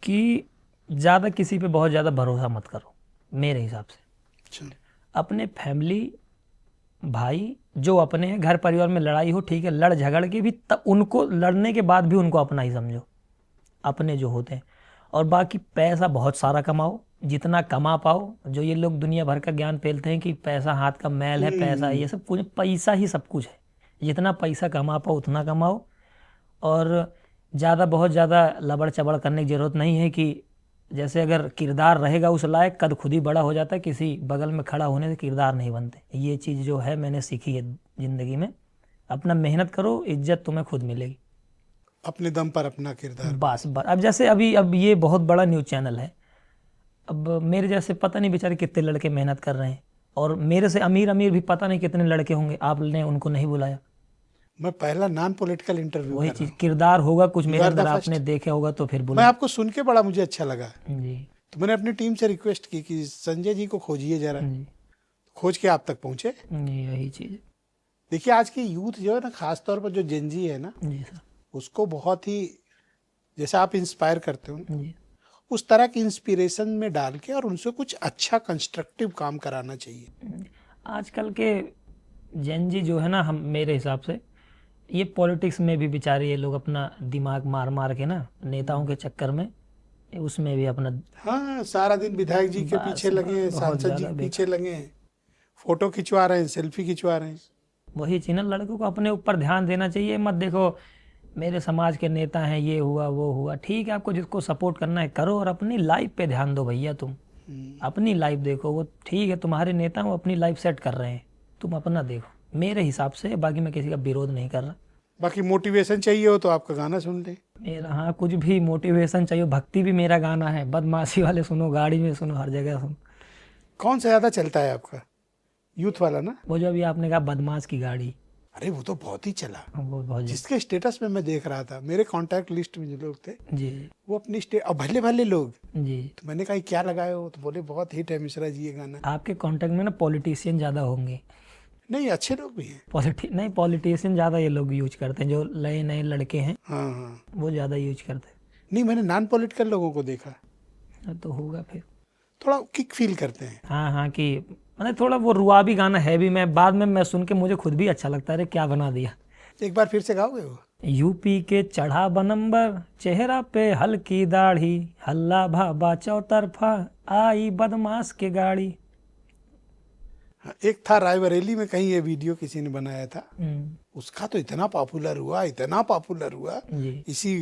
कि ज़्यादा किसी पे बहुत ज़्यादा भरोसा मत करो, मेरे हिसाब से। अच्छा। अपने फैमिली भाई जो अपने हैं, घर परिवार में लड़ाई हो ठीक है, लड़ झगड़ के भी तब उनको, लड़ने के बाद भी उनको अपना ही समझो, अपने जो होते हैं। और बाकी पैसा बहुत सारा कमाओ, जितना कमा पाओ। जो ये लोग दुनिया भर का ज्ञान फैलते हैं कि पैसा हाथ का मैल है, पैसा ये सब कुछ, पैसा ही सब कुछ है। जितना पैसा कमा पाओ उतना कमाओ, और ज़्यादा बहुत ज़्यादा लबड़ चबड़ करने की ज़रूरत नहीं है कि जैसे अगर किरदार रहेगा उस लायक, कद खुद ही बड़ा हो जाता है, किसी बगल में खड़ा होने से किरदार नहीं बनते। ये चीज़ जो है मैंने सीखी है ज़िंदगी में। अपना मेहनत करो, इज्जत तुम्हें खुद मिलेगी, अपने दम पर अपना किरदार। बस। अब जैसे अब ये बहुत बड़ा न्यूज़ चैनल है, अब मेरे जैसे पता नहीं बेचारे कितने लड़के मेहनत कर रहे हैं, और मेरे से अमीर अमीर भी पता नहीं कितने लड़के होंगे, आपने उनको नहीं बुलाया। मैं पहला नॉन पॉलिटिकल इंटरव्यू वही कर रहा चीज़, हूं। किरदार होगा कुछ मेरे You are the अंदर, first। आपने देखे होगा तो फिर मैं बुलाया आपको सुन के बड़ा मुझे अच्छा लगा, जी। तो मैंने अपनी टीम से रिक्वेस्ट की कि संजय जी को खोजिए जरा। जी खोज के आप तक पहुंचे। जी, यही चीज़। देखिए, आज की यूथ जो है ना, खासतौर पर जो जेनजी है ना, जी सर। उसको बहुत ही, जैसे आप इंस्पायर करते हो ना, जी उस तरह की इंस्पिरेशन में डाल के और उनसे कुछ अच्छा कंस्ट्रक्टिव काम कराना चाहिए। आजकल के जेन जी जो है ना, हम मेरे हिसाब से ये पॉलिटिक्स में भी बेचारे ये लोग अपना दिमाग मार मार के ना, नेताओं के चक्कर में उसमें भी अपना, हाँ, सारा दिन विधायक जी के बस, पीछे लगे हैं, बहुत सांसद जी ज़्यादा के पीछे लगे हैं, फोटो खिंचवा रहे हैं, सेल्फी खिंचवा रहे हैं। वही चीज़ ना, लड़कों को अपने ऊपर ध्यान देना चाहिए। मत देखो मेरे समाज के नेता हैं, ये हुआ वो हुआ, ठीक है, आपको जिसको सपोर्ट करना है करो, और अपनी लाइफ पे ध्यान दो भैया। तुम अपनी लाइफ देखो, वो ठीक है तुम्हारे नेता वो अपनी लाइफ सेट कर रहे हैं, तुम अपना देखो, मेरे हिसाब से। बाकी मैं किसी का विरोध नहीं कर रहा। बाकी मोटिवेशन चाहिए हो तो आपका गाना सुन ले। मेरा, हाँ, कुछ भी मोटिवेशन चाहिए, भक्ति भी मेरा गाना है, बदमाशी वाले सुनो, गाड़ी में सुनो, हर जगह सुनो। कौन सा ज्यादा चलता है आपका? यूथ वाला ना? वो जो अभी आपने कहा बदमाश की गाड़ी, अरे वो तो बहुत ही चला। वो बहुत जिसके स्टेटस में मैं देख रहा था, मेरे कांटेक्ट लिस्ट में जो लोग थे, जी वो अपनी और भले भले लोग। जी। तो मैंने कहा क्या लगाए हो, तो बोले बहुत हिट है मिश्रा जी ये गाना। आपके कांटेक्ट में ना पॉलिटिशियन ज़्यादा होंगे। नहीं, अच्छे लोग भी हैं। नहीं, पॉलिटिशियन ज़्यादा ये लोग यूज करते हैं, जो नए नए लड़के हैं हाँ हाँ। वो ज़्यादा यूज करते नहीं, मैंने नॉन पॉलिटिकल लोगों को देखा, हैं। तो होगा फिर, थोड़ा किक फील करते हैं। हाँ हाँ, कि मतलब थोड़ा वो रुआबी गाना है भी, मैं बाद में मैं सुन के मुझे खुद भी अच्छा लगता है, अरे क्या बना दिया। एक बार फिर से गाओगे वो? यूपी के चढ़ा बनंबर, चेहरा पे हल्की दाढ़ी, हल्ला भाबा चौतरफा, आई बदमाश के गाड़ी। हाँ, एक था रायबरेली में कहीं ये वीडियो किसी ने बनाया था, उसका तो इतना पॉपुलर हुआ, इतना पॉपुलर हुआ, जी। इसी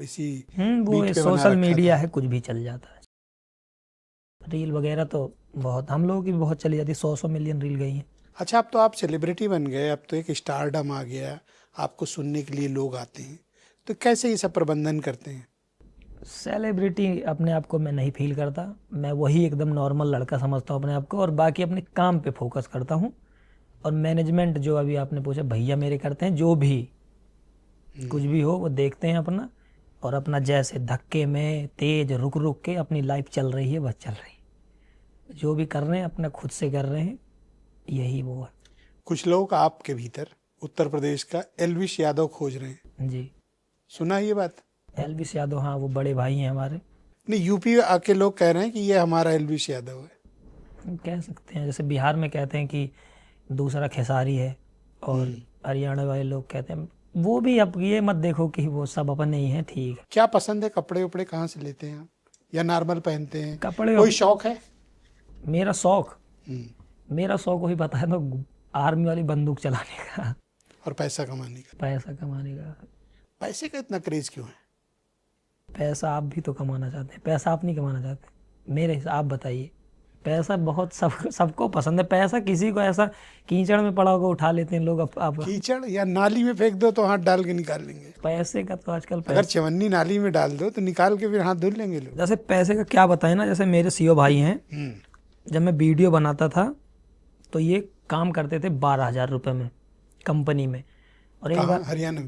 इसी वो बीट पे बना सोशल रखा मीडिया था। है, कुछ भी चल जाता है। रील वगैरह तो बहुत, हम लोगों की भी बहुत चली जाती, 100 मिलियन रील गई हैं। अच्छा, अब तो आप सेलिब्रिटी बन गए, अब तो एक स्टारडम आ गया, आपको सुनने के लिए लोग आते हैं, तो कैसे ये सब प्रबंधन करते हैं? सेलिब्रिटी अपने आप को मैं नहीं फील करता, मैं वही एकदम नॉर्मल लड़का समझता हूँ अपने आप को, और बाकी अपने काम पे फोकस करता हूँ। और मैनेजमेंट जो अभी आपने पूछा भैया मेरे करते हैं, जो भी कुछ भी हो वो देखते हैं अपना, और अपना जैसे धक्के में तेज रुक रुक के अपनी लाइफ चल रही है, बस चल रही है। जो भी कर रहे हैं अपना खुद से कर रहे हैं, यही वो है। कुछ लोग आपके भीतर उत्तर प्रदेश का एलविश यादव खोज रहे हैं, जी, सुना ये बात? एलविश यादव, हाँ वो बड़े भाई हैं हमारे। नहीं, यूपी आके लोग कह रहे हैं कि ये हमारा एलविश यादव है। कह सकते हैं, जैसे बिहार में कहते हैं कि दूसरा खेसारी है, और हरियाणा वाले लोग कहते हैं वो भी। अब ये मत देखो कि वो सब अपने ही हैं, ठीक है। क्या पसंद है, कपड़े उपड़े कहाँ से लेते हैं आप, या नॉर्मल पहनते हैं? कपड़े कोई शौक है? मेरा शौक वही बताया तो, आर्मी वाली बंदूक चलाने का और पैसा कमाने का। पैसा कमाने का। पैसे का इतना क्रेज क्यों है? पैसा आप भी तो कमाना चाहते हैं, पैसा आप नहीं कमाना चाहते? मेरे हिसाब आप बताइए। पैसा बहुत सबको पसंद है। पैसा किसी को ऐसा कीचड़ में पड़ा होगा उठा लेते हैं लोग। अब कीचड़ या नाली में फेंक दो तो हाथ डाल के निकाल लेंगे। पैसे का तो आजकल अगर चवन्नी नाली में डाल दो तो निकाल के फिर हाथ धुल लेंगे लोग। जैसे पैसे का क्या बताएं ना, जैसे मेरे सीओ भाई हैं, जब मैं वीडियो बनाता था तो ये काम करते थे 12,000 रुपये में कंपनी में। और एक बार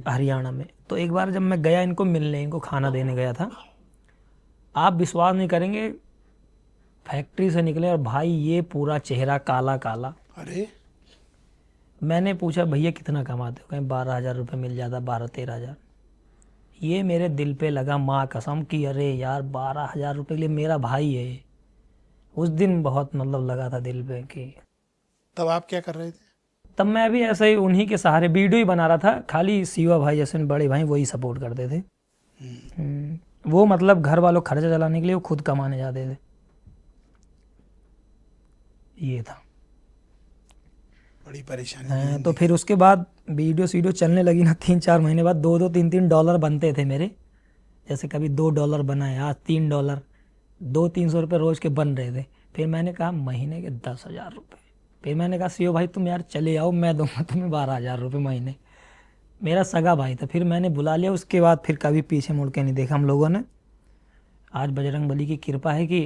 हरियाणा में। तो एक बार जब मैं गया इनको मिलने, इनको खाना देने गया था, आप विश्वास नहीं करेंगे, फैक्ट्री से निकले और भाई ये पूरा चेहरा काला काला। अरे मैंने पूछा भैया कितना कमाते हो? कहीं 12,000 रुपये मिल जाता, 12-13,000। ये मेरे दिल पे लगा माँ कसम कि अरे यार 12,000 रुपये के लिए मेरा भाई है। उस दिन बहुत मतलब लगा था दिल पे कि। तब आप क्या कर रहे थे? तब मैं भी ऐसे ही उन्हीं के सहारे वीडियो ही बना रहा था, खाली सीवा भाई जैसे बड़े भाई वही सपोर्ट करते थे। वो मतलब घर वालों खर्चा चलाने के लिए वो खुद कमाने जाते थे, ये था। बड़ी परेशानी। तो फिर उसके बाद वीडियो चलने लगी ना, 3-4 महीने बाद $2-3 बनते थे मेरे। जैसे कभी $2 बनाए, आज $3, 200-300 रुपये रोज के बन रहे थे। फिर मैंने कहा महीने के 10,000 रुपये। फिर मैंने कहा सीओ भाई तुम यार चले आओ, मैं दूंगा तुम्हें 12,000 रुपये महीने। मेरा सगा भाई था, फिर मैंने बुला लिया। उसके बाद फिर कभी पीछे मुड़ के नहीं देखा हम लोगों ने। आज बजरंगबली की कृपा है कि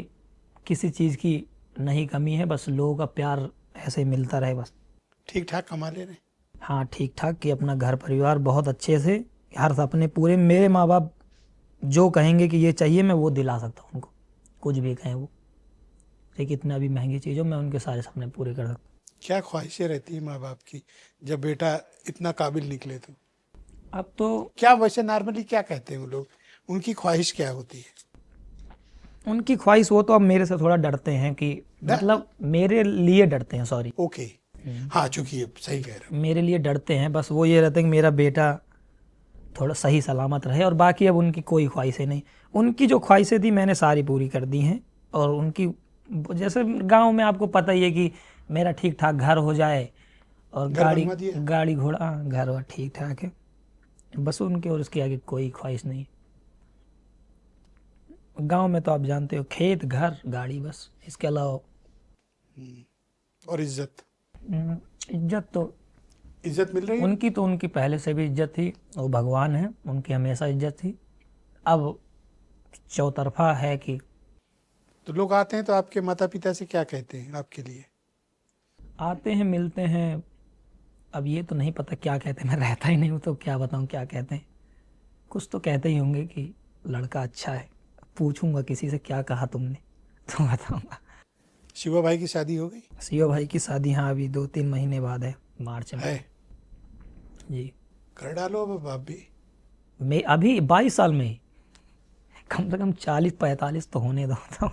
किसी चीज़ की नहीं कमी है, बस लोगों का प्यार ऐसे ही मिलता रहे बस। ठीक ठाक कमा ले रहे? हाँ ठीक ठाक, कि अपना घर परिवार बहुत अच्छे से, हर अपने पूरे, मेरे माँ बाप जो कहेंगे कि ये चाहिए मैं वो दिला सकता हूँ उनको, कुछ भी कहें वो। लेकिन इतना भी महंगी चीज़ हो मैं उनके सारे सपने पूरे कर सकता हूँ। क्या ख्वाहिशें रहती है माँ बाप की जब बेटा इतना काबिल निकले? तो अब तो क्या वैसे नॉर्मली क्या कहते हैं वो लोग, उनकी ख्वाहिश क्या होती है? उनकी ख्वाहिश, वो तो अब मेरे से थोड़ा डरते हैं कि मतलब मेरे लिए डरते हैं, सॉरी। ओके, हाँ, चूंकि ये सही कह रहे हो। मेरे लिए डरते हैं, बस वो ये रहते हैं कि मेरा बेटा थोड़ा सही सलामत रहे, और बाकी अब उनकी कोई ख्वाहिशें नहीं। उनकी जो ख्वाहिशें थी मैंने सारी पूरी कर दी हैं। और उनकी जैसे गांव में आपको पता ही है कि मेरा ठीक ठाक घर हो जाए और गाड़ी घोड़ा, घर वर ठीक ठाक है, बस उनके और उसके आगे कोई ख्वाहिश नहीं। गांव में तो आप जानते हो, खेत घर गाड़ी, बस इसके अलावा। और इज्जत मिल रही है उनकी, तो उनकी पहले से भी इज्जत थी, वो भगवान है, उनकी हमेशा इज्जत थी। अब चौतरफा है कि तो लोग आते हैं तो आपके माता पिता से क्या कहते हैं आपके लिए? आते हैं, मिलते हैं। अब ये तो नहीं पता क्या कहते हैं, मैं रहता ही नहीं हूँ तो क्या बताऊँ क्या कहते हैं। कुछ तो कहते ही होंगे कि लड़का अच्छा है। पूछूंगा किसी से क्या कहा तुमने तो बताऊंगा। शिवा भाई की शादी हो गई? शिवा भाई की शादी हाँ अभी 2-3 महीने बाद है, मार्च में है जी। कर डालो अब बाप भी। मैं अभी 22 साल में ही कम से कम 40-45 तो होने दो,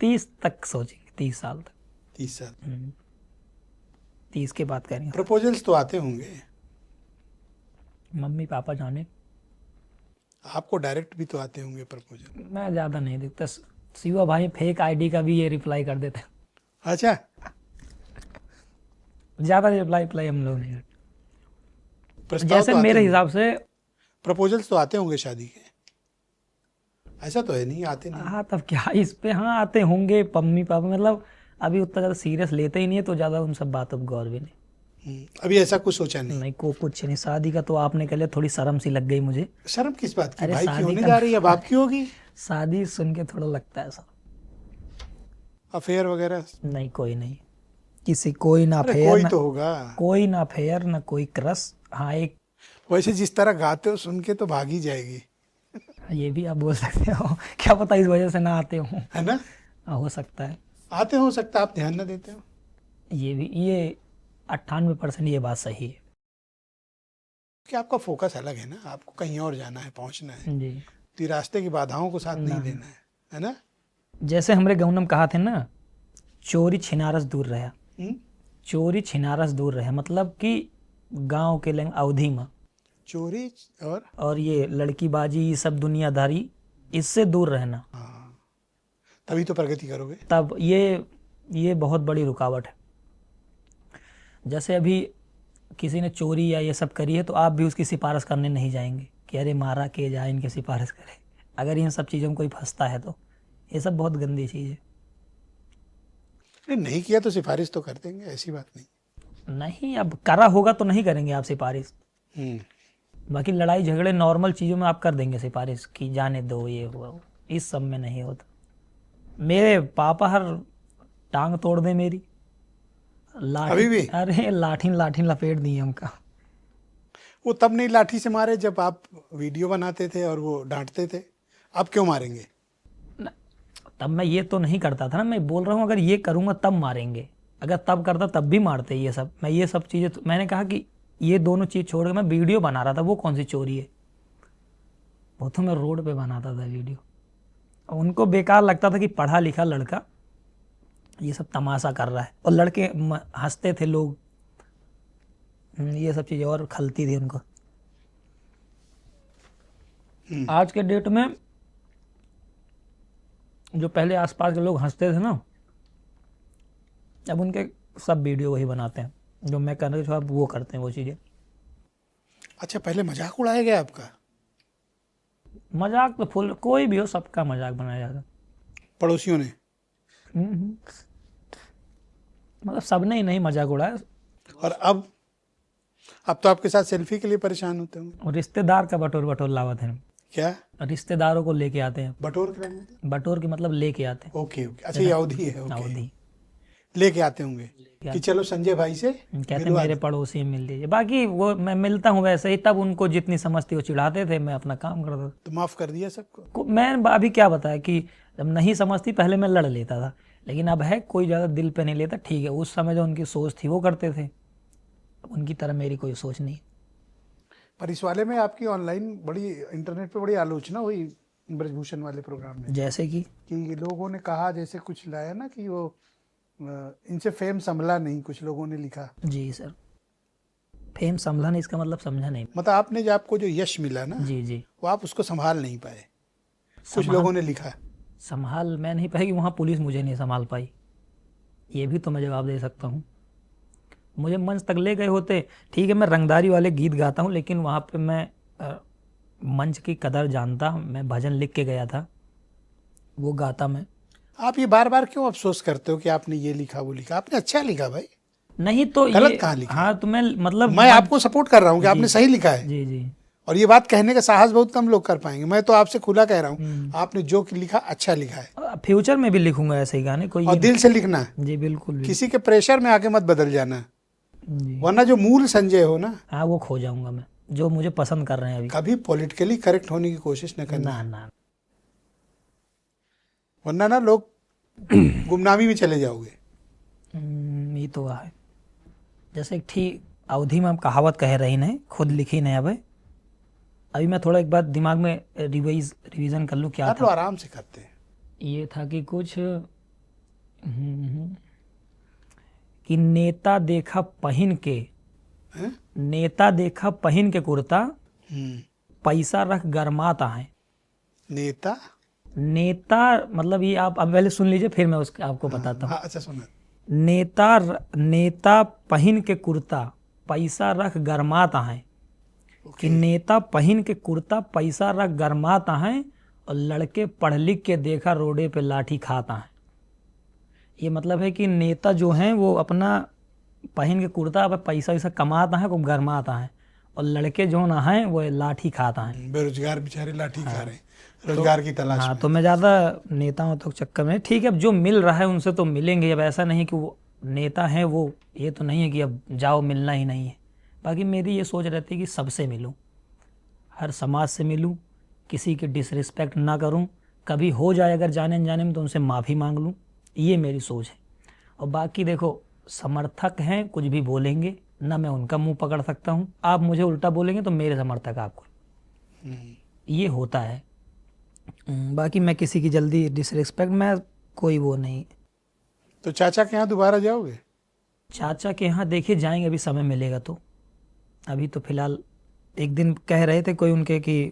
30 तक सोचेंगे, 30 साल तक। 30 साल 30 के बाद करेंगे। प्रपोजल्स तो आते होंगे? मम्मी पापा जाने। आपको डायरेक्ट भी तो आते होंगे प्रपोजल? मैं ज़्यादा नहीं देखता। शिवा भाई फेक आईडी का भी ये रिप्लाई कर देते। अच्छा, ज़्यादा रिप्लाई हम लोग नहीं करते। जैसे तो मेरे हिसाब से प्रपोजल्स तो आते होंगे शादी के, ऐसा तो है नहीं आते नहीं? हाँ तब क्या इस पे, हाँ आते होंगे मम्मी पापा, मतलब अभी उतना ज़्यादा सीरियस लेते ही नहीं है तो ज़्यादा उन सब बातों पर गौर भी नहीं। अभी ऐसा कुछ सोचा नहीं? कुछ नहीं। शादी का तो आपने कह लिया, थोड़ी शर्म सी लग गई मुझे। शर्म किस बात की? अरे भाई की होने जा रही है, बाप की होगी। शादी सुन के थोड़ा लगता है सर। अफेयर वगैरह? नहीं, कोई नहीं। किसी कोई ना अरे फेयर कोई ना तो होगा। कोई ना फेयर ना कोई क्रश। हाँ एक वैसे जिस तरह गाते हो सुन के तो भाग ही जाएगी, ये भी आप बोल सकते हो क्या पता इस वजह से ना आते हो। है ना? हो सकता है। आते हो सकता है, आप ध्यान ना देते हो। ये भी ये 98% ये बात सही है। कि आपका फोकस अलग है ना, आपको कहीं और जाना है, पहुंचना है, जी तो ये रास्ते की बाधाओं को साथ नहीं ना देना है ना? जैसे हमरे गौनम कहा थे ना, चोरी छिनारस दूर रहा। हम्म? चोरी छिनारस दूर रहे मतलब कि गांव के लंग अवधि में चोरी और ये लड़कीबाजी ये सब दुनियादारी इससे दूर रहना, हाँ, तभी तो प्रगति करोगे। तब ये बहुत बड़ी रुकावट है। जैसे अभी किसी ने चोरी या ये सब करी है तो आप भी उसकी सिफारिश करने नहीं जाएंगे कि अरे मारा के जाए इनकी सिफारिश करे। अगर इन सब चीज़ों में कोई फंसता है तो ये सब बहुत गंदी चीज़ है। नहीं किया तो सिफारिश तो कर देंगे, ऐसी बात नहीं। नहीं अब करा होगा तो नहीं करेंगे आप सिफारिश। बाकी लड़ाई झगड़े नॉर्मल चीज़ों में आप कर देंगे सिफारिश कि जाने दो ये हुआ वो। इस सब में नहीं होता। मेरे पापा हर टांग तोड़ दे मेरी, लाठी अभी भी? अरे लाठी लाठी लपेट दी हमका। वो तब नहीं लाठी से मारे जब आप वीडियो बनाते थे और वो डांटते थे, अब क्यों मारेंगे? तब मैं ये तो नहीं करता था ना, मैं बोल रहा हूँ अगर ये करूँगा तब मारेंगे। अगर तब करता तब भी मारते ये सब। मैं ये सब चीज़ें तो मैंने कहा कि ये दोनों चीज़ छोड़ के मैं वीडियो बना रहा था, वो कौन सी चोरी है? वो तो मैं रोड पे बनाता था वीडियो। उनको बेकार लगता था कि पढ़ा लिखा लड़का ये सब तमाशा कर रहा है, और लड़के हंसते थे लोग। ये सब चीज़ें और खलती थी उनको। आज के डेट में जो पहले आसपास के लोग हंसते थे ना, अब उनके सब वीडियो वही बनाते हैं जो मैं कर रहा हूँ, वो करते हैं वो चीज़ें। अच्छा, पहले मजाक उड़ाया गया आपका? मजाक तो फुल कोई भी हो सबका मजाक बनाया जाता। पड़ोसियों ने? मतलब सबने ही नहीं मजाक उड़ाया। और अब तो आपके साथ सेल्फी के लिए परेशान होते होंगे। और रिश्तेदार का बटोर बटोर लावत है। क्या? रिश्तेदारों को लेके आते हैं। बटोर के लाने? बटोर के मतलब लेके आते हैं। ओके ओके, अच्छा ये अवधि है। ओके, अवधि लेके आते होंगे कि चलो संजय भाई से कहते हैं मिलवा मेरे दो। पड़ोसी मिल लीजिए। बाकी वो मैं मिलता हूँ वैसे ही, तब उनको जितनी समझती वो चिढ़ाते थे, मैं अपना काम करता था। तो माफ कर दिया सबको? मैं अभी क्या बताया कि जब नहीं समझती पहले मैं लड़ लेता था, लेकिन अब है कोई ज़्यादा दिल पे नहीं लेता। ठीक है, उस समय जो उनकी सोच थी वो करते थे, उनकी तरह मेरी कोई सोच नहीं। पर इस वाले में आपकी ऑनलाइन बड़ी, इंटरनेट पे बड़ी आलोचना हुई ब्रजभूषण वाले प्रोग्राम में, जैसे कि लोगों ने कहा, जैसे कुछ लाया ना कि वो इनसे फेम संभला नहीं, कुछ लोगों ने लिखा। जी सर, फेम संभला नहीं इसका मतलब समझा नहीं। मतलब आपने जो आपको जो यश मिला ना, जी जी, वो आप उसको संभाल नहीं पाए, कुछ लोगों ने लिखा। संभाल मैं नहीं पाई, वहाँ पुलिस मुझे नहीं संभाल पाई, ये भी तो मैं जवाब दे सकता हूँ। मुझे मंच तक ले गए होते, ठीक है मैं रंगदारी वाले गीत गाता हूँ, लेकिन वहाँ पे मैं मंच की कदर जानता। मैं भजन लिख के गया था, वो गाता मैं। आप ये बार बार क्यों अफसोस करते हो कि आपने ये लिखा वो लिखा? आपने अच्छा लिखा भाई, नहीं तो गलत कहाँ लिखा? हाँ तो मैं मतलब मैं आपको सपोर्ट कर रहा हूँ कि आपने सही लिखा है। जी जी, और ये बात कहने का साहस बहुत कम लोग कर पाएंगे। मैं तो आपसे खुला कह रहा हूँ, आपने जो लिखा अच्छा लिखा है। फ्यूचर में भी लिखूंगा ऐसे ही गाने, कोई और दिल से लिखना, जी बिल्कुल भी। किसी के प्रेशर में आके मत बदल जाना, जी वरना जो मूल संजय हो ना, हाँ वो खो जाऊंगा मैं, जो मुझे पसंद कर रहे हैं अभी। कभी पॉलिटिकली करेक्ट होने की कोशिश न करना, ना ना, वरना ना लोग गुमनामी में चले जाओगे। ये तो है। जैसे ठीक अवधि में हम कहावत कह रही नहीं, खुद लिखी नहीं। अभी मैं थोड़ा एक बात दिमाग में रिवीजन कर लूँ क्या आप था। लोग आराम से करते हैं। ये था कि कुछ कि नेता देखा पहन के, हैं? नेता देखा पहन के कुर्ता, हम्म, पैसा रख गरमाता है। नेता? नेता मतलब ये आप अब पहले सुन लीजिए, फिर मैं उसका आपको बताता हूँ। हाँ, अच्छा सुना। नेता पहन के कुर्ता, पैसा रख गरमाता है। कि नेता पहन के कुर्ता, पैसा रख गरमाता है, और लड़के पढ़ लिख के देखा रोडे पे लाठी खाता है। ये मतलब है कि नेता जो हैं वो अपना पहन के कुर्ता पे पैसा वैसा कमाता है, को गरमाता है, और लड़के जो ना हैं वो लाठी खाता है। बेरोजगार बेचारे लाठी खा रहे हैं, रोजगार की तलाश हाँ में। तो मैं ज़्यादा नेताओं तो चक्कर में, ठीक है अब जो मिल रहा है उनसे तो मिलेंगे। अब ऐसा नहीं कि वो नेता हैं वो, ये तो नहीं है कि अब जाओ मिलना ही नहीं है। बाकी मेरी ये सोच रहती है कि सबसे मिलूं, हर समाज से मिलूं, किसी की डिसरिस्पेक्ट ना करूं, कभी हो जाए अगर जाने अनजाने में तो उनसे माफ़ी मांग लूं, ये मेरी सोच है। और बाकी देखो, समर्थक हैं, कुछ भी बोलेंगे ना, मैं उनका मुंह पकड़ सकता हूं। आप मुझे उल्टा बोलेंगे तो मेरे समर्थक आपको, ये होता है। बाकी मैं किसी की जल्दी डिसरिस्पेक्ट, मैं कोई वो नहीं। तो चाचा के यहाँ दोबारा जाओगे? चाचा के यहाँ देखिए जाएंगे, अभी समय मिलेगा तो। अभी तो फिलहाल एक दिन कह रहे थे कोई उनके कि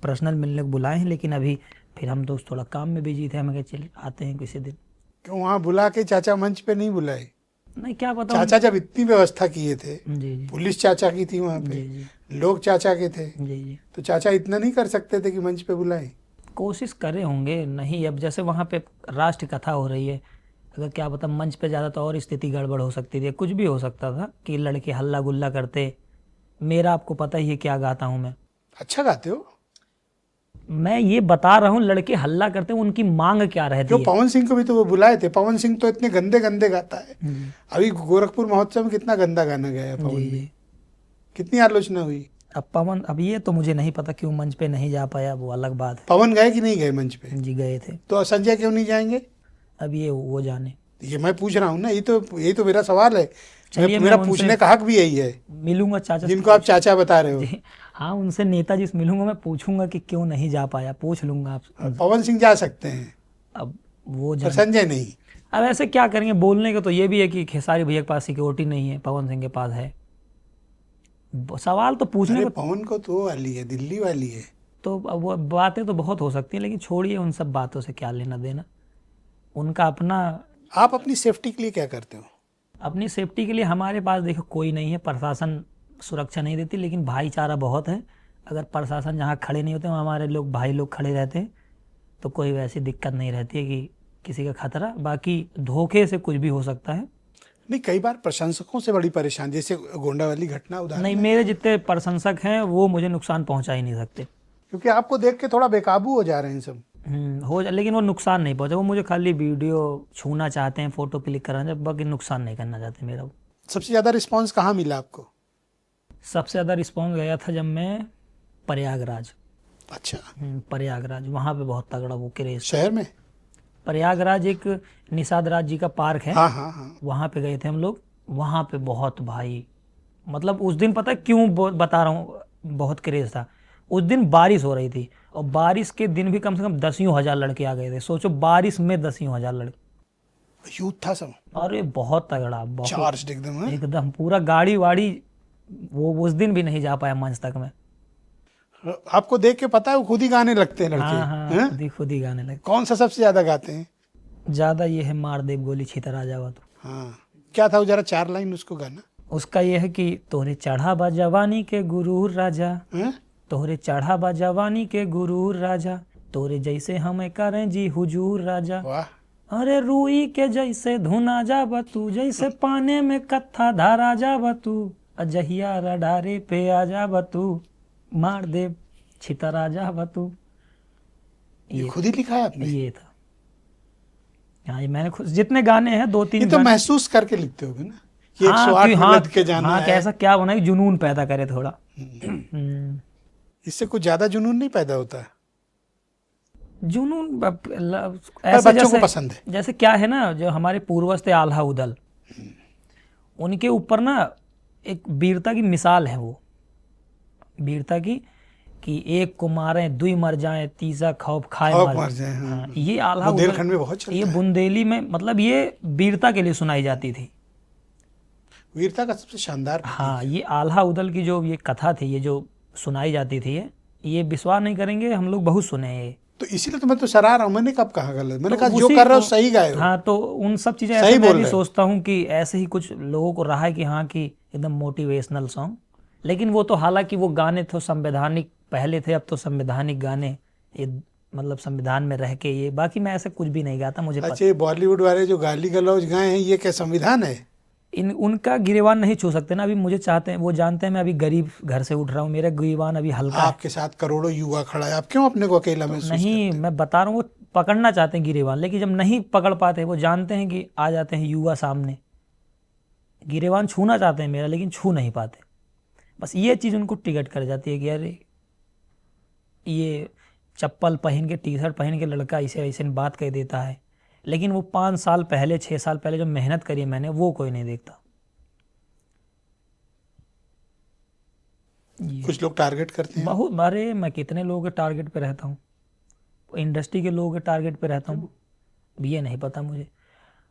पर्सनल मिलने को बुलाए हैं, लेकिन अभी फिर हम दोस्त थोड़ा काम में बिजी थे, हमें कहा चल आते हैं किसी दिन। क्यों वहाँ बुला के चाचा मंच पे नहीं बुलाए? नहीं क्या पता। चाचा जब इतनी व्यवस्था किए थे, जी जी पुलिस चाचा की थी वहाँ पे, जी जी लोग चाचा के थे, जी जी, तो चाचा इतना नहीं कर सकते थे कि मंच पे बुलाए? कोशिश करे होंगे। नहीं, अब जैसे वहाँ पे राष्ट्र कथा हो रही है, अगर क्या पता मंच पे ज़्यादा तो और स्थिति गड़बड़ हो सकती थी, कुछ भी हो सकता था कि लड़के हल्ला गुल्ला करते। मेरा आपको पता ही है क्या गाता हूँ मैं। अच्छा गाते हो। मैं ये बता रहा हूँ, लड़के हल्ला करते हैं, उनकी मांग क्या रहती क्यों, है। पवन सिंह को भी तो वो बुलाए थे। पवन सिंह तो इतने गंदे गंदे गाता है। अभी गोरखपुर महोत्सव में कितना गंदा गाना गया है पवन जी ने, जी। कितनी आलोचना हुई। अब पवन, अब ये तो मुझे नहीं पता क्यों मंच पे नहीं जा पाया, वो अलग बात है। पवन गए कि नहीं गए मंच पे? जी गए थे। तो संजय क्यों नहीं जाएंगे? अब ये वो जाने। ये मैं पूछ रहा हूँ ना, यही तो मेरा सवाल है। चलिए, मेरा मैं पूछने उनसे का हक भी यही है, मिलूंगा चाचा से। जिनको आप चाचा बता रहे हो। जी, हाँ, उनसे नेताजी से मिलूंगा, मैं पूछूंगा कि क्यों नहीं जा पाया, पूछ लूंगा आप। पवन सिंह जा सकते हैं, अब वो पर जाने। संजय नहीं। अब ऐसे क्या करेंगे, बोलने का तो ये भी है कि खेसारी भैया के पास सिक्योरिटी नहीं है, पवन सिंह के पास है। सवाल तो पूछने अरे को पवन को तो वो वाली है, दिल्ली वाली है। तो अब वो बातें तो बहुत हो सकती हैं, लेकिन छोड़िए उन सब बातों से, क्या लेना देना उनका अपना। आप अपनी सेफ्टी के लिए क्या करते हो? अपनी सेफ्टी के लिए हमारे पास देखो कोई नहीं है, प्रशासन सुरक्षा नहीं देती, लेकिन भाईचारा बहुत है। अगर प्रशासन जहाँ खड़े नहीं होते वहाँ हमारे लोग, भाई लोग खड़े रहते हैं, तो कोई वैसी दिक्कत नहीं रहती है कि किसी का खतरा। बाकी धोखे से कुछ भी हो सकता है। नहीं, कई बार प्रशंसकों से बड़ी परेशान, जैसे गोंडा वाली घटना उदाहरण नहीं, है। मेरे जितने प्रशंसक हैं वो मुझे नुकसान पहुंचा ही नहीं सकते। क्योंकि आपको देख के थोड़ा बेकाबू हो जा रहे हैं सब। लेकिन वो नुकसान नहीं पहुंचा, वो मुझे खाली वीडियो छूना चाहते हैं, फोटो क्लिक कराना, बाकी नुकसान नहीं करना चाहते मेरा। सबसे ज्यादा रिस्पांस कहाँ मिला आपको? सबसे ज़्यादा रिस्पॉन्स गया था जब मैं प्रयागराज। अच्छा, प्रयागराज, वहाँ पे बहुत तगड़ा वो क्रेज। शहर में? प्रयागराज एक निषाद राज जी का पार्क है, हाँ हाँ हाँ। वहाँ पे गए थे हम लोग। वहाँ पे बहुत भाई, मतलब उस दिन पता है क्यों बता रहा हूँ, बहुत क्रेज था। उस दिन बारिश हो रही थी, और बारिश के दिन भी कम से कम 10,000 लड़के आ गए थे। सोचो, बारिश में 10,000 लड़के। यूथ था सब, अरे बहुत तगड़ा, बहुत चार्ज एकदम। हाँ? एकदम पूरा गाड़ी वाड़ी। वो उस दिन भी नहीं जा पाया मंच तक में। आपको देख के पता है वो खुद ही गाने लगते हैं लड़के। हाँ हाँ, हैं? खुद ही गाने लगे। कौन सा सबसे ज्यादा गाते हैं? ज्यादा ये है मार देव गोली छितर आ जावा तो। हाँ, क्या था वो, जरा 4 लाइन उसको गाना। उसका ये है कि तोहरे चढ़ा बा जवानी के गुरूर राजा, हैं? तोहरे चढ़ा बा जवानी के गुरूर राजा, तोरे जैसे हमें करें जी हुजूर राजा। वाह, अरे रूई के जैसे धुना जावा तू, जैसे पाने में कत्था धारा जावा तू, अजहिया रडारे पे आ जावा तू, मार देव छितर आ जावा तू। ये खुद ही लिखा है आपने? ये था। हाँ, ये मैंने खुद, जितने गाने हैं 2-3 ये तो गाने। महसूस करके लिखते होगे ना कि हाँ, 108 कि में हाँ, लद के जाना हाँ, है। कैसा क्या बना कि जुनून पैदा करे थोड़ा। इससे कुछ ज्यादा जुनून नहीं पैदा होता, जुनून पर ऐसे बच्चों को जैसे, पसंद है। जैसे क्या है ना, जो हमारे पूर्वज थे आल्हा उदल, उनके ऊपर ना एक वीरता की मिसाल है। वो वीरता की कि एक को मारे दुई मर जाए, तीसरा खौफ खाए खौफ मर मर जाए। हाँ। हाँ, ये आल्हा बुंदेलखंड में उदल, बहुत चलता ये है। बुंदेली में, मतलब ये वीरता के लिए सुनाई जाती थी। वीरता का सबसे शानदार प्रतीक। हाँ, ये आल्हा उदल की जो ये कथा थी, ये जो सुनाई जाती थी, ये विश्वास नहीं करेंगे, हम लोग बहुत सुने हैं ये। तो इसीलिए तो मैं तो सराह रहा हूँ। मैंने कब कहा गलत? मैंने कहा जो उसी कर रहे हो को- सही गाए हो। हाँ, तो उन सब चीजें सही ऐसे मैं बोल भी रहे हो। सोचता हूँ कि ऐसे ही कुछ लोगों को रहा है कि हाँ, कि एकदम मोटिवेशनल सॉन्ग। लेकिन वो तो हालांकि वो गाने तो संवैधानिक पहले थे, अब तो संवैधानिक गाने, ये मतलब संविधान में रह के ये। बाकी मैं ऐसे कुछ भी नहीं गाता, मुझे अच्छा, ये बॉलीवुड वाले जो गाली गलौज गाए हैं, ये क्या संविधान है? उनका गिरेबान नहीं छू सकते ना। अभी मुझे चाहते हैं, वो जानते हैं मैं अभी गरीब घर से उठ रहा हूँ, मेरा गिरेबान अभी हल्का है। आपके साथ करोड़ों युवा खड़ा है, आप क्यों अपने को अकेला महसूस नहीं, मैं बता रहा हूँ, वो पकड़ना चाहते हैं गिरेबान, लेकिन जब नहीं पकड़ पाते, वो जानते हैं कि आ जाते हैं युवा सामने, गिरेबान छूना चाहते हैं मेरा लेकिन छू नहीं पाते। बस ये चीज़ उनको टिकट कर जाती है कि अरे ये चप्पल पहन के, टी शर्ट पहन के लड़का इसे ऐसे बात कह देता है, लेकिन वो 5 साल पहले 6 साल पहले जो मेहनत करी मैंने, वो कोई नहीं देखता। कुछ लोग टारगेट करते हैं। बहुत, अरे मैं कितने लोगों के टारगेट पे रहता हूँ, इंडस्ट्री के लोगों के टारगेट पे रहता हूँ, ये नहीं पता मुझे।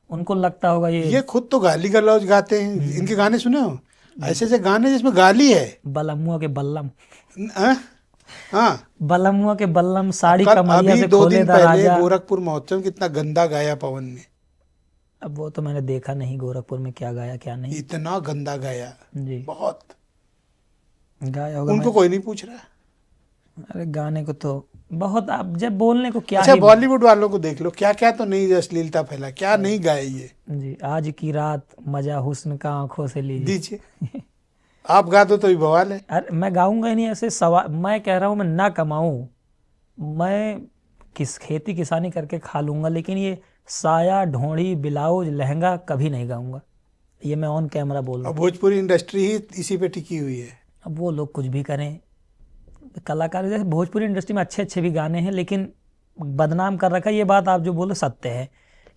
उनको लगता होगा ये खुद तो गाली गलौज गाते हैं। इनके गाने सुने हो? ऐसे ऐसे गाने जिसमें गाली है। बलमुआ के बल्लम, हाँ, बलमुआ के बल्लम, साड़ी कल कमरिया अभी से 2 खोले दिन दा पहले राजा। गोरखपुर महोत्सव में कितना गंदा गाया पवन ने। अब वो तो मैंने देखा नहीं गोरखपुर में क्या गाया क्या नहीं। इतना गंदा गाया, जी, बहुत। गाया होगा। उनको कोई नहीं पूछ रहा। अरे गाने को तो बहुत, आप जब बोलने को क्या अच्छा, ही। बॉलीवुड वालों को देख लो, क्या क्या तो नहीं अश्लीलता फैला, क्या नहीं गाए ये। जी, आज की रात मजा हुस्न का आंखों से लीजिए। दीजिए। आप गा दो तो भी बवाल है। अरे मैं गाऊंगा ही नहीं ऐसे सवाल, मैं कह रहा हूँ मैं ना कमाऊं, मैं खेती किसानी करके खा लूंगा, लेकिन ये साया ढोड़ी ब्लाउज लहंगा कभी नहीं गाऊंगा। ये मैं ऑन कैमरा बोल रहा और हूँ। भोजपुरी इंडस्ट्री ही इसी पे टिकी हुई है। अब वो लोग कुछ भी करें, कलाकार जैसे भोजपुरी इंडस्ट्री में अच्छे अच्छे भी गाने हैं, लेकिन बदनाम कर रखा है। ये बात आप जो बोले सत्य है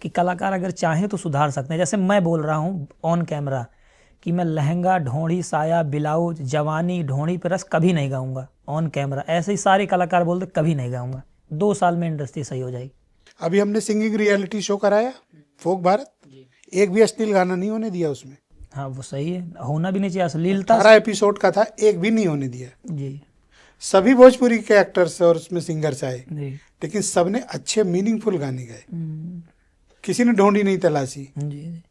कि कलाकार अगर चाहें तो सुधार सकते हैं। जैसे मैं बोल रहा हूँ ऑन कैमरा कि मैं लहंगा ढोड़ी साया ब्लाउज जवानी ढोड़ी पे रस कभी नहीं गाऊंगा ऑन कैमरा। ऐसे ही सारे कलाकार बोलते कभी नहीं गाऊंगा। 2 साल में इंडस्ट्री सही हो जाएगी। अभी हमने सिंगिंग रियलिटी शो कराया फोक भारत, एक भी अश्लील गाना नहीं होने दिया उसमें। हाँ वो सही है, होना भी नहीं चाहिए अश्लीलता। 18 एपिसोड का था, एक भी नहीं होने दिया। जी सभी भोजपुरी के एक्टर्स और उसमें सिंगर्स आए, जी लेकिन सबने अच्छे मीनिंगफुल गाने गाए। हम्म, किसी ने ढोंडी नहीं तलाशी, जी।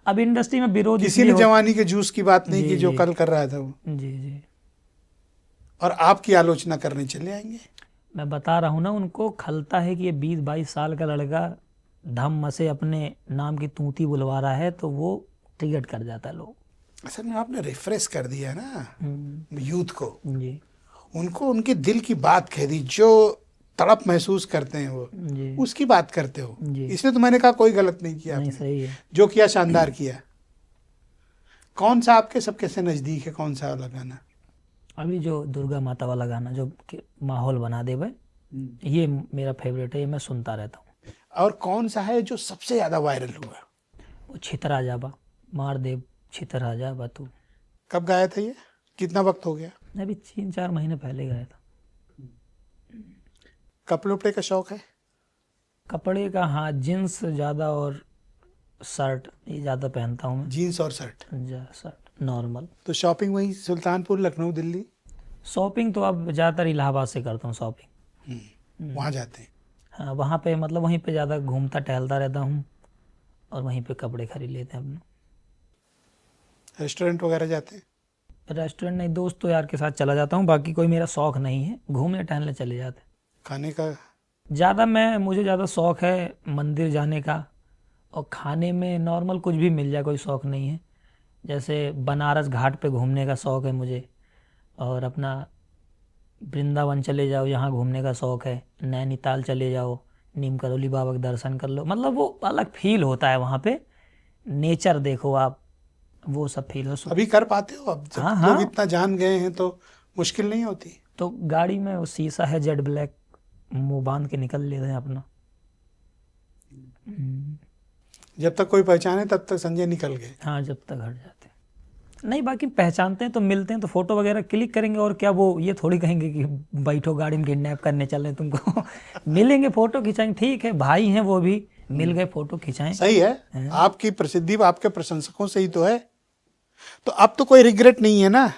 अब इंडस्ट्री में विरोध किसी ने जवानी के जूस की बात नहीं जी, की जो जी। कल कर रहा था वो, जी जी, और आपकी आलोचना करने चले आएंगे। मैं बता रहा हूँ ना, उनको खलता है कि ये 20-22 साल का लड़का धम्म से अपने नाम की तूती बुलवा रहा है, तो वो टिकट कर जाता है लोग। असल में आपने रिफ्रेश कर दिया ना यूथ को, जी उनको उनके दिल की बात कह दी, जो तड़प महसूस करते हैं वो, जी उसकी बात करते हो। जी। इसलिए तो मैंने कहा कोई गलत नहीं किया नहीं, आपने, सही है। जो किया शानदार किया। कौन सा आपके सबके से नजदीक है, कौन सा वाला गाना? अभी जो दुर्गा माता वाला गाना जो माहौल बना दे भाई, ये मेरा फेवरेट है, ये मैं सुनता रहता हूँ। और कौन सा है जो सबसे ज्यादा वायरल हुआ? वो छितरा जाबा, मार दे छितरा जाबा तू। कब गाया था ये, कितना वक्त हो गया? अभी 3-4 महीने पहले गाया था। कपड़े उपड़े का शौक है? कपड़े का, हाँ, जींस ज़्यादा और शर्ट ये ज़्यादा पहनता हूँ मैं। जीन्स और शर्ट? Shirt normal. तो शॉपिंग वही सुल्तानपुर, लखनऊ, दिल्ली? शॉपिंग तो अब ज़्यादातर इलाहाबाद से करता हूँ शॉपिंग। वहाँ जाते हैं? हाँ, वहाँ पे मतलब वहीं पे ज़्यादा घूमता टहलता रहता हूँ और वहीं पे कपड़े खरीद लेते हैं अपने। रेस्टोरेंट वगैरह जाते हैं? रेस्टोरेंट नहीं, दोस्त तो यार के साथ चला जाता हूँ, बाकी कोई मेरा शौक नहीं है, घूमने टहलने चले जाते हैं। खाने का? ज़्यादा मुझे ज़्यादा शौक है मंदिर जाने का, और खाने में नॉर्मल कुछ भी मिल जाए, कोई शौक नहीं है। जैसे बनारस घाट पे घूमने का शौक है मुझे, और अपना वृंदावन चले जाओ, यहाँ घूमने का शौक है। नैनीताल चले जाओ, नीम करोली बाबा के दर्शन कर लो, मतलब वो अलग फील होता है वहाँ पे, नेचर देखो आप, वो सब फील हो। अभी कर पाते हो? अब जब हाँ, लोग इतना जान गए हैं तो मुश्किल नहीं होती? तो गाड़ी में वो शीशा है जेड ब्लैक, मुंह बांध के निकल लेते हैं अपना। जब तक कोई पहचाने तब तक संजय निकल गए। हाँ, जब तक हट जाते हैं। नहीं, बाकी पहचानते हैं तो मिलते हैं तो फोटो वगैरह क्लिक करेंगे, और क्या वो ये थोड़ी कहेंगे कि बैठो गाड़ी में किडनैप करने चले तुमको। मिलेंगे, फोटो खिंचाएंगे, ठीक है, भाई हैं वो भी, मिल गए फोटो खिंचाएं। सही है, आपकी प्रसिद्धि आपके प्रशंसकों से ही तो है, तो अब तो कोई रिग्रेट नहीं है ना?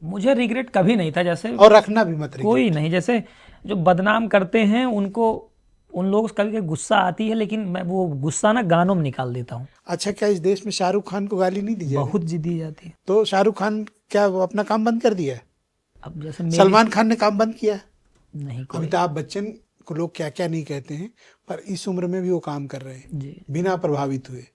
मुझे रिग्रेट कभी नहीं था, जैसे और रखना भी मत कोई नहीं। जैसे जो बदनाम करते हैं उनको, उन लोगों से कभी कभी गुस्सा आती है, लेकिन मैं वो गुस्सा ना गानों में निकाल देता हूँ। अच्छा, क्या इस देश में शाहरुख खान को गाली नहीं दी जाए? बहुत जिद्दी जाती है। तो शाहरुख खान क्या वो अपना काम बंद कर दिया? अब जैसे सलमान खान ने काम बंद किया? नहीं, कोई अमिताभ बच्चन को लोग क्या क्या नहीं कहते हैं, पर इस उम्र में भी वो काम कर रहे हैं जी बिना प्रभावित हुए।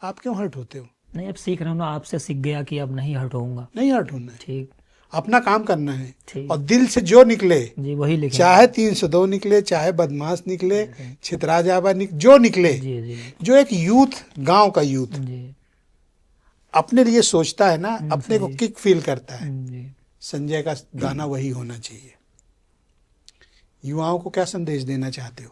आप क्यों हर्ट होते हो? नहीं, अब सीख रहा हूँ ना, आपसे सीख गया कि अब नहीं हर्ट होऊंगा। नहीं हर्ट होना है। ठीक। अपना काम करना है ठीक। और दिल से जो निकले, जी वही लिखेंगे। चाहे 302 निकले, चाहे बदमाश निकले, छितराजाबा जो निकले, जी जी जो एक यूथ, गांव का यूथ जी अपने लिए सोचता है ना, अपने को सही। किक फील करता है, जी। संजय का गाना वही होना चाहिए। युवाओं को क्या संदेश देना चाहते हो?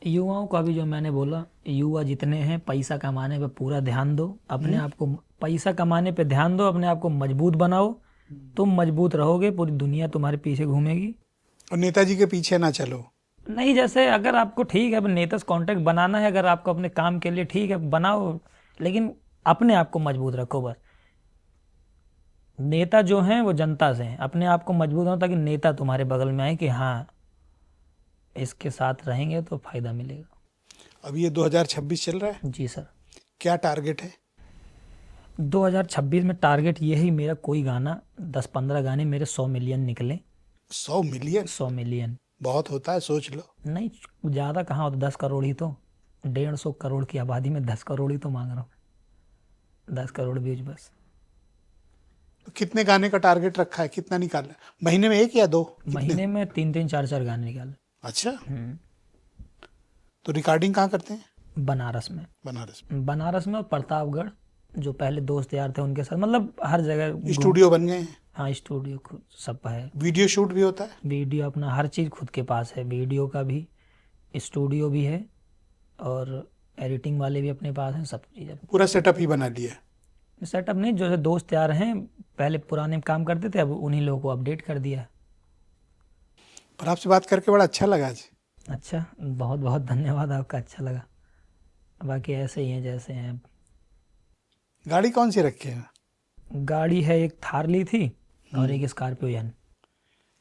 युवाओं का भी जो मैंने बोला, युवा जितने हैं पैसा कमाने पे पूरा ध्यान दो, अपने आप को पैसा कमाने पे ध्यान दो, अपने आप को मजबूत बनाओ। तुम मजबूत रहोगे, पूरी दुनिया तुम्हारे पीछे घूमेगी। और नेताजी के पीछे ना चलो। नहीं, जैसे अगर आपको ठीक है अब नेता से कांटेक्ट बनाना है, अगर आपको अपने काम के लिए ठीक है बनाओ, लेकिन अपने आप को मजबूत रखो बस। नेता जो हैं वो जनता से हैं, अपने आप को मजबूत रखो ताकि नेता तुम्हारे बगल में आए कि हाँ इसके साथ रहेंगे तो फायदा मिलेगा। अब ये 2026 चल रहा है, जी सर। क्या टारगेट है? 2026 में टारगेट ये ही मेरा, कोई गाना 10-15 गाने मेरे 100 मिलियन निकले। 100 मिलियन 100 मिलियन बहुत होता है, सोच लो। नहीं, ज़्यादा कहाँ होता, 10 करोड़ ही तो, 150 करोड़ की आबादी में 10 करोड़ ही तो मांग रहा हूँ, 10 करोड़ व्यूज बस। तो कितने गाने का टारगेट रखा है, कितना निकालना है? महीने में 1 या 2? महीने में 3-3 4-4 गाने निकाले। अच्छा, तो रिकॉर्डिंग कहाँ करते हैं? बनारस में। बनारस में। और प्रतापगढ़, जो पहले दोस्त यार थे उनके साथ, मतलब हर जगह स्टूडियो बन गए हैं? हाँ, स्टूडियो खुद सब है। वीडियो शूट भी होता है? वीडियो अपना हर चीज़ खुद के पास है, वीडियो का भी, स्टूडियो भी है, और एडिटिंग वाले भी अपने पास हैं, सब चीज़। पूरा सेटअप ही बना लिया? सेटअप नहीं, जो है दोस्त यार हैं, पहले पुराने में काम करते थे, अब उन्हीं लोगों को अपडेट कर दिया। पर आपसे बात करके बड़ा अच्छा लगा आज। अच्छा, बहुत बहुत धन्यवाद आपका, अच्छा लगा। बाकी ऐसे ही हैं जैसे हैं। गाड़ी कौन सी रखी है? गाड़ी है, एक थार ली थी और एक स्कॉर्पियो एन।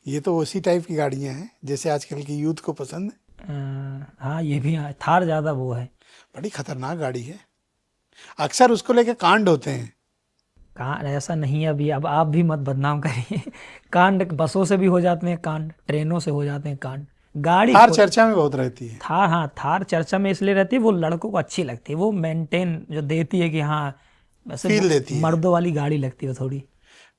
ये तो उसी टाइप की गाड़ियां हैं जैसे आजकल की यूथ को पसंद है। हाँ ये भी, हाँ थार ज़्यादा वो है। बड़ी खतरनाक गाड़ी है, अक्सर उसको लेके कांड होते हैं। कांड ऐसा नहीं है अभी, अब आप भी मत बदनाम करिए। कांड बसों से भी हो जाते हैं कांड, ट्रेनों से हो जाते हैं कांड, गाड़ी थार चर्चा में बहुत रहती है। थार, हाँ थार चर्चा में इसलिए रहती है, वो लड़कों को अच्छी लगती है, वो मेंटेन जो देती है कि हाँ वैसे फील देती है, मर्दों वाली गाड़ी लगती है थोड़ी।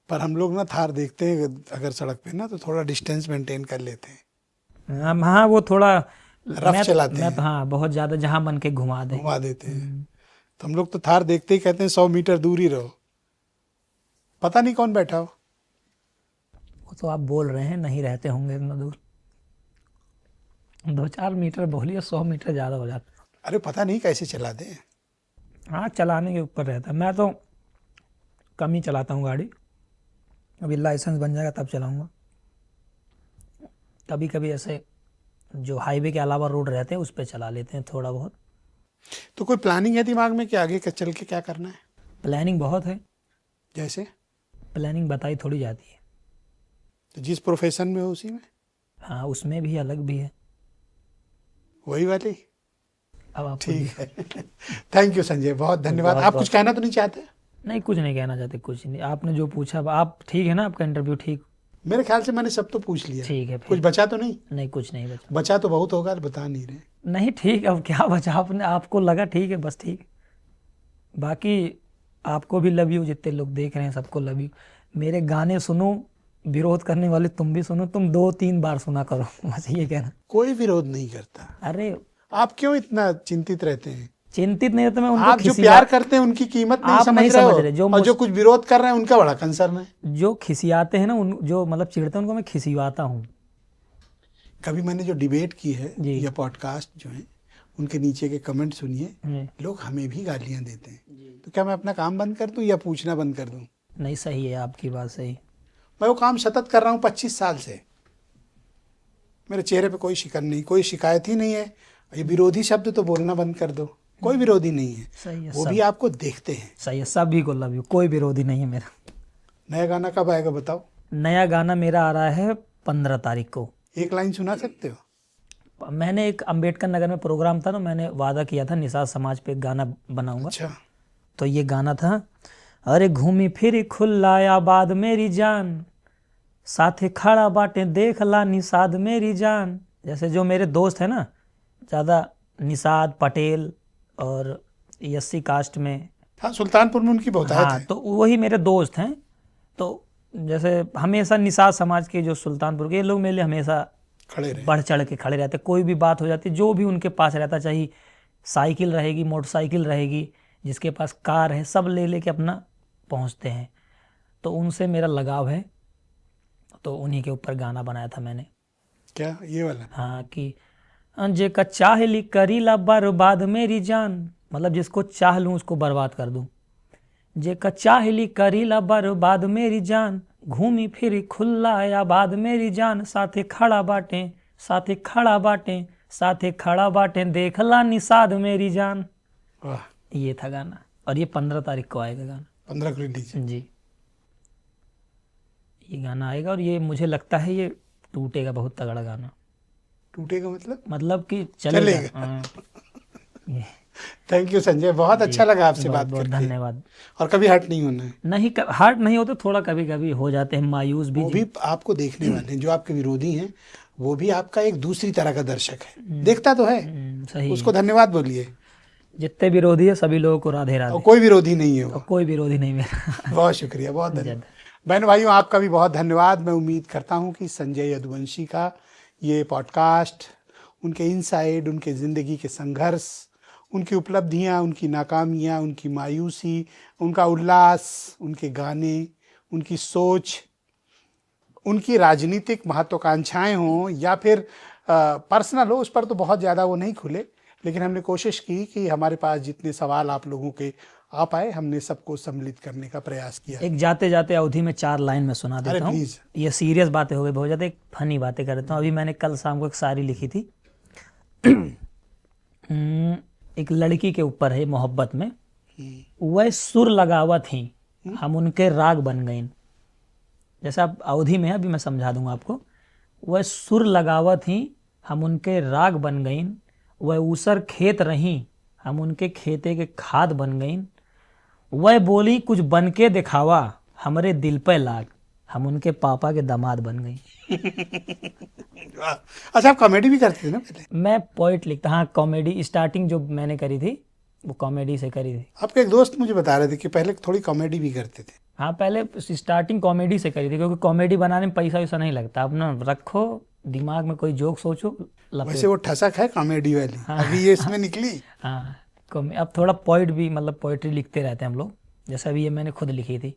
पर हम लोग ना थार देखते हैं अगर सड़क पे ना, तो थोड़ा डिस्टेंस मेंटेन कर लेते हैं। हाँ वो थोड़ा रफ चलाते मैं हैं। तो हाँ बहुत ज़्यादा, जहाँ मन के घुमा देते हैं। तो हम लोग तो थार देखते ही कहते हैं 100 मीटर दूर ही रहो, पता नहीं कौन बैठा हो। वो तो आप बोल रहे हैं, नहीं रहते होंगे इतना दूर, 2-4 मीटर बोलिए, 100 मीटर ज़्यादा हो जाता। अरे पता नहीं कैसे चला दें। हाँ चलाने के ऊपर रहता है, मैं तो कम ही चलाता हूँ गाड़ी, अभी लाइसेंस बन जाएगा तब चलाऊँगा। कभी कभी ऐसे जो हाईवे के अलावा रोड रहते हैं उस पर चला लेते हैं थोड़ा बहुत। तो कोई प्लानिंग है दिमाग में कि आगे चल के क्या करना है? प्लानिंग बहुत है। जैसे? प्लानिंग बताई थोड़ी जाती है। तो जिस प्रोफेशन में हो उसी में? हाँ उसमें भी अलग भी है, वही वाली। अब आप ठीक है। थैंक यू संजय, बहुत धन्यवाद। आप कुछ कहना तो नहीं चाहते? नहीं, कुछ नहीं कहना चाहते, कुछ नहीं। आपने जो पूछा, आप ठीक है ना, आपका इंटरव्यू ठीक? मेरे ख्याल से मैंने सब तो पूछ लिया। ठीक है, कुछ बचा तो नहीं? नहीं कुछ नहीं बचा। बचा तो बहुत होगा, बता नहीं रहे। नहीं ठीक, अब क्या बचा, आपने आपको लगा ठीक है बस, ठीक। बाकी आपको भी लव यू, जितने लोग देख रहे हैं सबको लव यू। मेरे गाने सुनो, विरोध करने वाले तुम भी सुनो, तुम 2-3 बार सुना करो, बस ये कहना। कोई विरोध नहीं करता। अरे आप क्यों इतना चिंतित रहते हैं? चिंतित नहीं रहता मैं, उनको आप जो प्यार करते हैं उनकी कीमत नहीं आप समझ नहीं रहे समझ हो, रहे, जो और जो कुछ विरोध कर रहे हैं उनका बड़ा कंसर्न है। जो खिसियाते हैं ना, उन जो मतलब चिढ़ते हैं, उनको मैं खिसियाता हूँ। कभी मैंने जो डिबेट की है जी। या पॉडकास्ट जो है, उनके नीचे के कमेंट सुनिए, जी। लोग हमें भी गालियां देते हैं। तो क्या मैं अपना काम बंद कर दूं या पूछना बंद कर दूं? नहीं, सही है आपकी बात, सही। मैं वो काम सतत कर रहा हूँ 25 साल से, मेरे चेहरे पे कोई शिकन नहीं, कोई शिकायत ही नहीं है। ये विरोधी शब्द तो बोलना बंद कर दो, कोई विरोधी नहीं है। सही है, वो सब भी आपको देखते हैं। सही है, सभी को लव यू, कोई विरोधी नहीं है मेरा। नया गाना कब आएगा बताओ? नया गाना मेरा आ रहा है 15 तारीख को। एक लाइन सुना सकते हो? मैंने एक अंबेडकर नगर में प्रोग्राम था, तो मैंने वादा किया था निषाद समाज पे एक गाना बनाऊंगा। अच्छा। तो ये गाना था, अरे घूमी फिरी खुला आबाद मेरी जान, साथे खड़ा बाटे देख ला निषाद मेरी जान। जैसे जो मेरे दोस्त है ना, ज़्यादा निषाद पटेल और एससी कास्ट में, हाँ, सुल्तानपुर में उनकी बहुत हाँ है। तो वही मेरे दोस्त हैं। तो जैसे हमेशा निषाद समाज के जो सुल्तानपुर के, ये लोग मेरे लिए हमेशा खड़े रहे। बढ़ चढ़ के खड़े रहते। कोई भी बात हो जाती, जो भी उनके पास रहता, चाहे साइकिल रहेगी, मोटरसाइकिल रहेगी, जिसके पास कार है, सब ले लेके अपना पहुंचते हैं। तो उनसे मेरा लगाव है, तो उन्हीं के ऊपर गाना बनाया था मैंने। क्या ये वाला? हाँ, कि जे का चाहली करीला बर्बाद मेरी जान, मतलब जिसको चाह लूँ उसको बर्बाद कर दूँ। जे का चाहली करीला बर्बाद मेरी जान, घूमी फिरी खुल्ला आबाद मेरी जान, साथे खड़ा बाटे, साथे खड़ा बाटे, साथे खड़ा बाटे, देखला निषाद मेरी जान। वाह, ये था गाना, और ये 15 तारीख को आएगा गाना। 15 को रिलीज है। जी, ये गाना आएगा, और ये मुझे लगता है ये टूटेगा, बहुत तगड़ा गाना। टूटेगा मतलब कि चलेगा। हाँ, थैंक यू संजय, बहुत अच्छा लगा आपसे बात बहुत करके। धन्यवाद। और कभी हर्ट नहीं होना है। नहीं, हार्ट नहीं होते, थोड़ा कभी कभी हो जाते हैं मायूस भी। वो भी आपको देखने वाले हैं, जो आपके विरोधी हैं, वो भी आपका एक दूसरी तरह का दर्शक है, देखता तो है। सही, उसको धन्यवाद बोलिए। जितने विरोधी है सभी लोगों को राधे और राधे। कोई विरोधी नहीं है वो। और कोई विरोधी नहीं मेरा। बहुत शुक्रिया, बहुत धन्यवाद। बहन भाइयों, आपका भी बहुत धन्यवाद। मैं उम्मीद करता हूँ कि संजय यदुवंशी का ये पॉडकास्ट उनके इनसाइड, उनके ज़िंदगी के संघर्ष, उनकी उपलब्धियाँ, उनकी नाकामियाँ, उनकी मायूसी, उनका उल्लास, उनके गाने, उनकी सोच, उनकी राजनीतिक महत्वाकांक्षाएं हों या फिर पर्सनल हो, उस पर तो बहुत ज़्यादा वो नहीं खुले, लेकिन हमने कोशिश की कि हमारे पास जितने सवाल आप लोगों के आ पाए, हमने सबको सम्मिलित करने का प्रयास किया। एक जाते जाते अवधि में 4 लाइन में सुना देता हूँ। प्लीज। ये सीरियस बातें हो गई बहुत ज़्यादा, एक फनी बातें कर देता हूँ। अभी मैंने कल शाम को एक शायरी लिखी थी। एक लड़की के ऊपर है, मोहब्बत में। वह सुर लगावत ही हम उनके राग बन गईं। जैसा आप अवधि में है, अभी मैं समझा दूंगा आपको। वह सुर लगावत ही हम उनके राग बन गईं, वह ऊसर खेत रही हम उनके खेते के खाद बन गईं, वह बोली कुछ बन के दिखावा हमरे दिल पे लाग, हम उनके पापा के दामाद बन गई। अच्छा, आप कॉमेडी भी करते थे ना पहले? मैं पोइट लिखता। हाँ, कॉमेडी स्टार्टिंग जो मैंने करी थी वो कॉमेडी से करी थी। आपके एक दोस्त मुझे बता रहे थे कि पहले थोड़ी कॉमेडी भी करते थे। हाँ, पहले स्टार्टिंग कॉमेडी से करी थी, क्योंकि कॉमेडी बनाने में पैसा वैसा नहीं लगता। अपना रखो दिमाग में, कोई जोक सोचो, वैसे वो ठसक है कॉमेडी वाली। अभी ये इसमें निकली। हाँ, अब थोड़ा पोइट भी, मतलब पोइट्री लिखते रहते हैं हम लोग। जैसा अभी ये मैंने खुद लिखी थी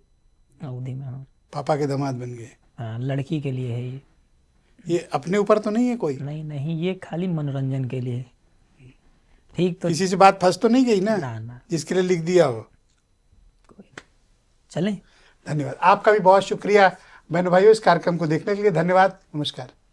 अवधि में। हाँ, पापा के दामाद बन गए। हाँ, लड़की के लिए है ये अपने ऊपर तो नहीं है कोई? नहीं, ये खाली मनोरंजन के लिए। ठीक, तो किसी से बात फंस तो नहीं गई ना ना जिसके लिए लिख दिया हो? चलें। धन्यवाद। आपका भी बहुत शुक्रिया बहनों भाइयों, इस कार्यक्रम को देखने के लिए धन्यवाद। नमस्कार।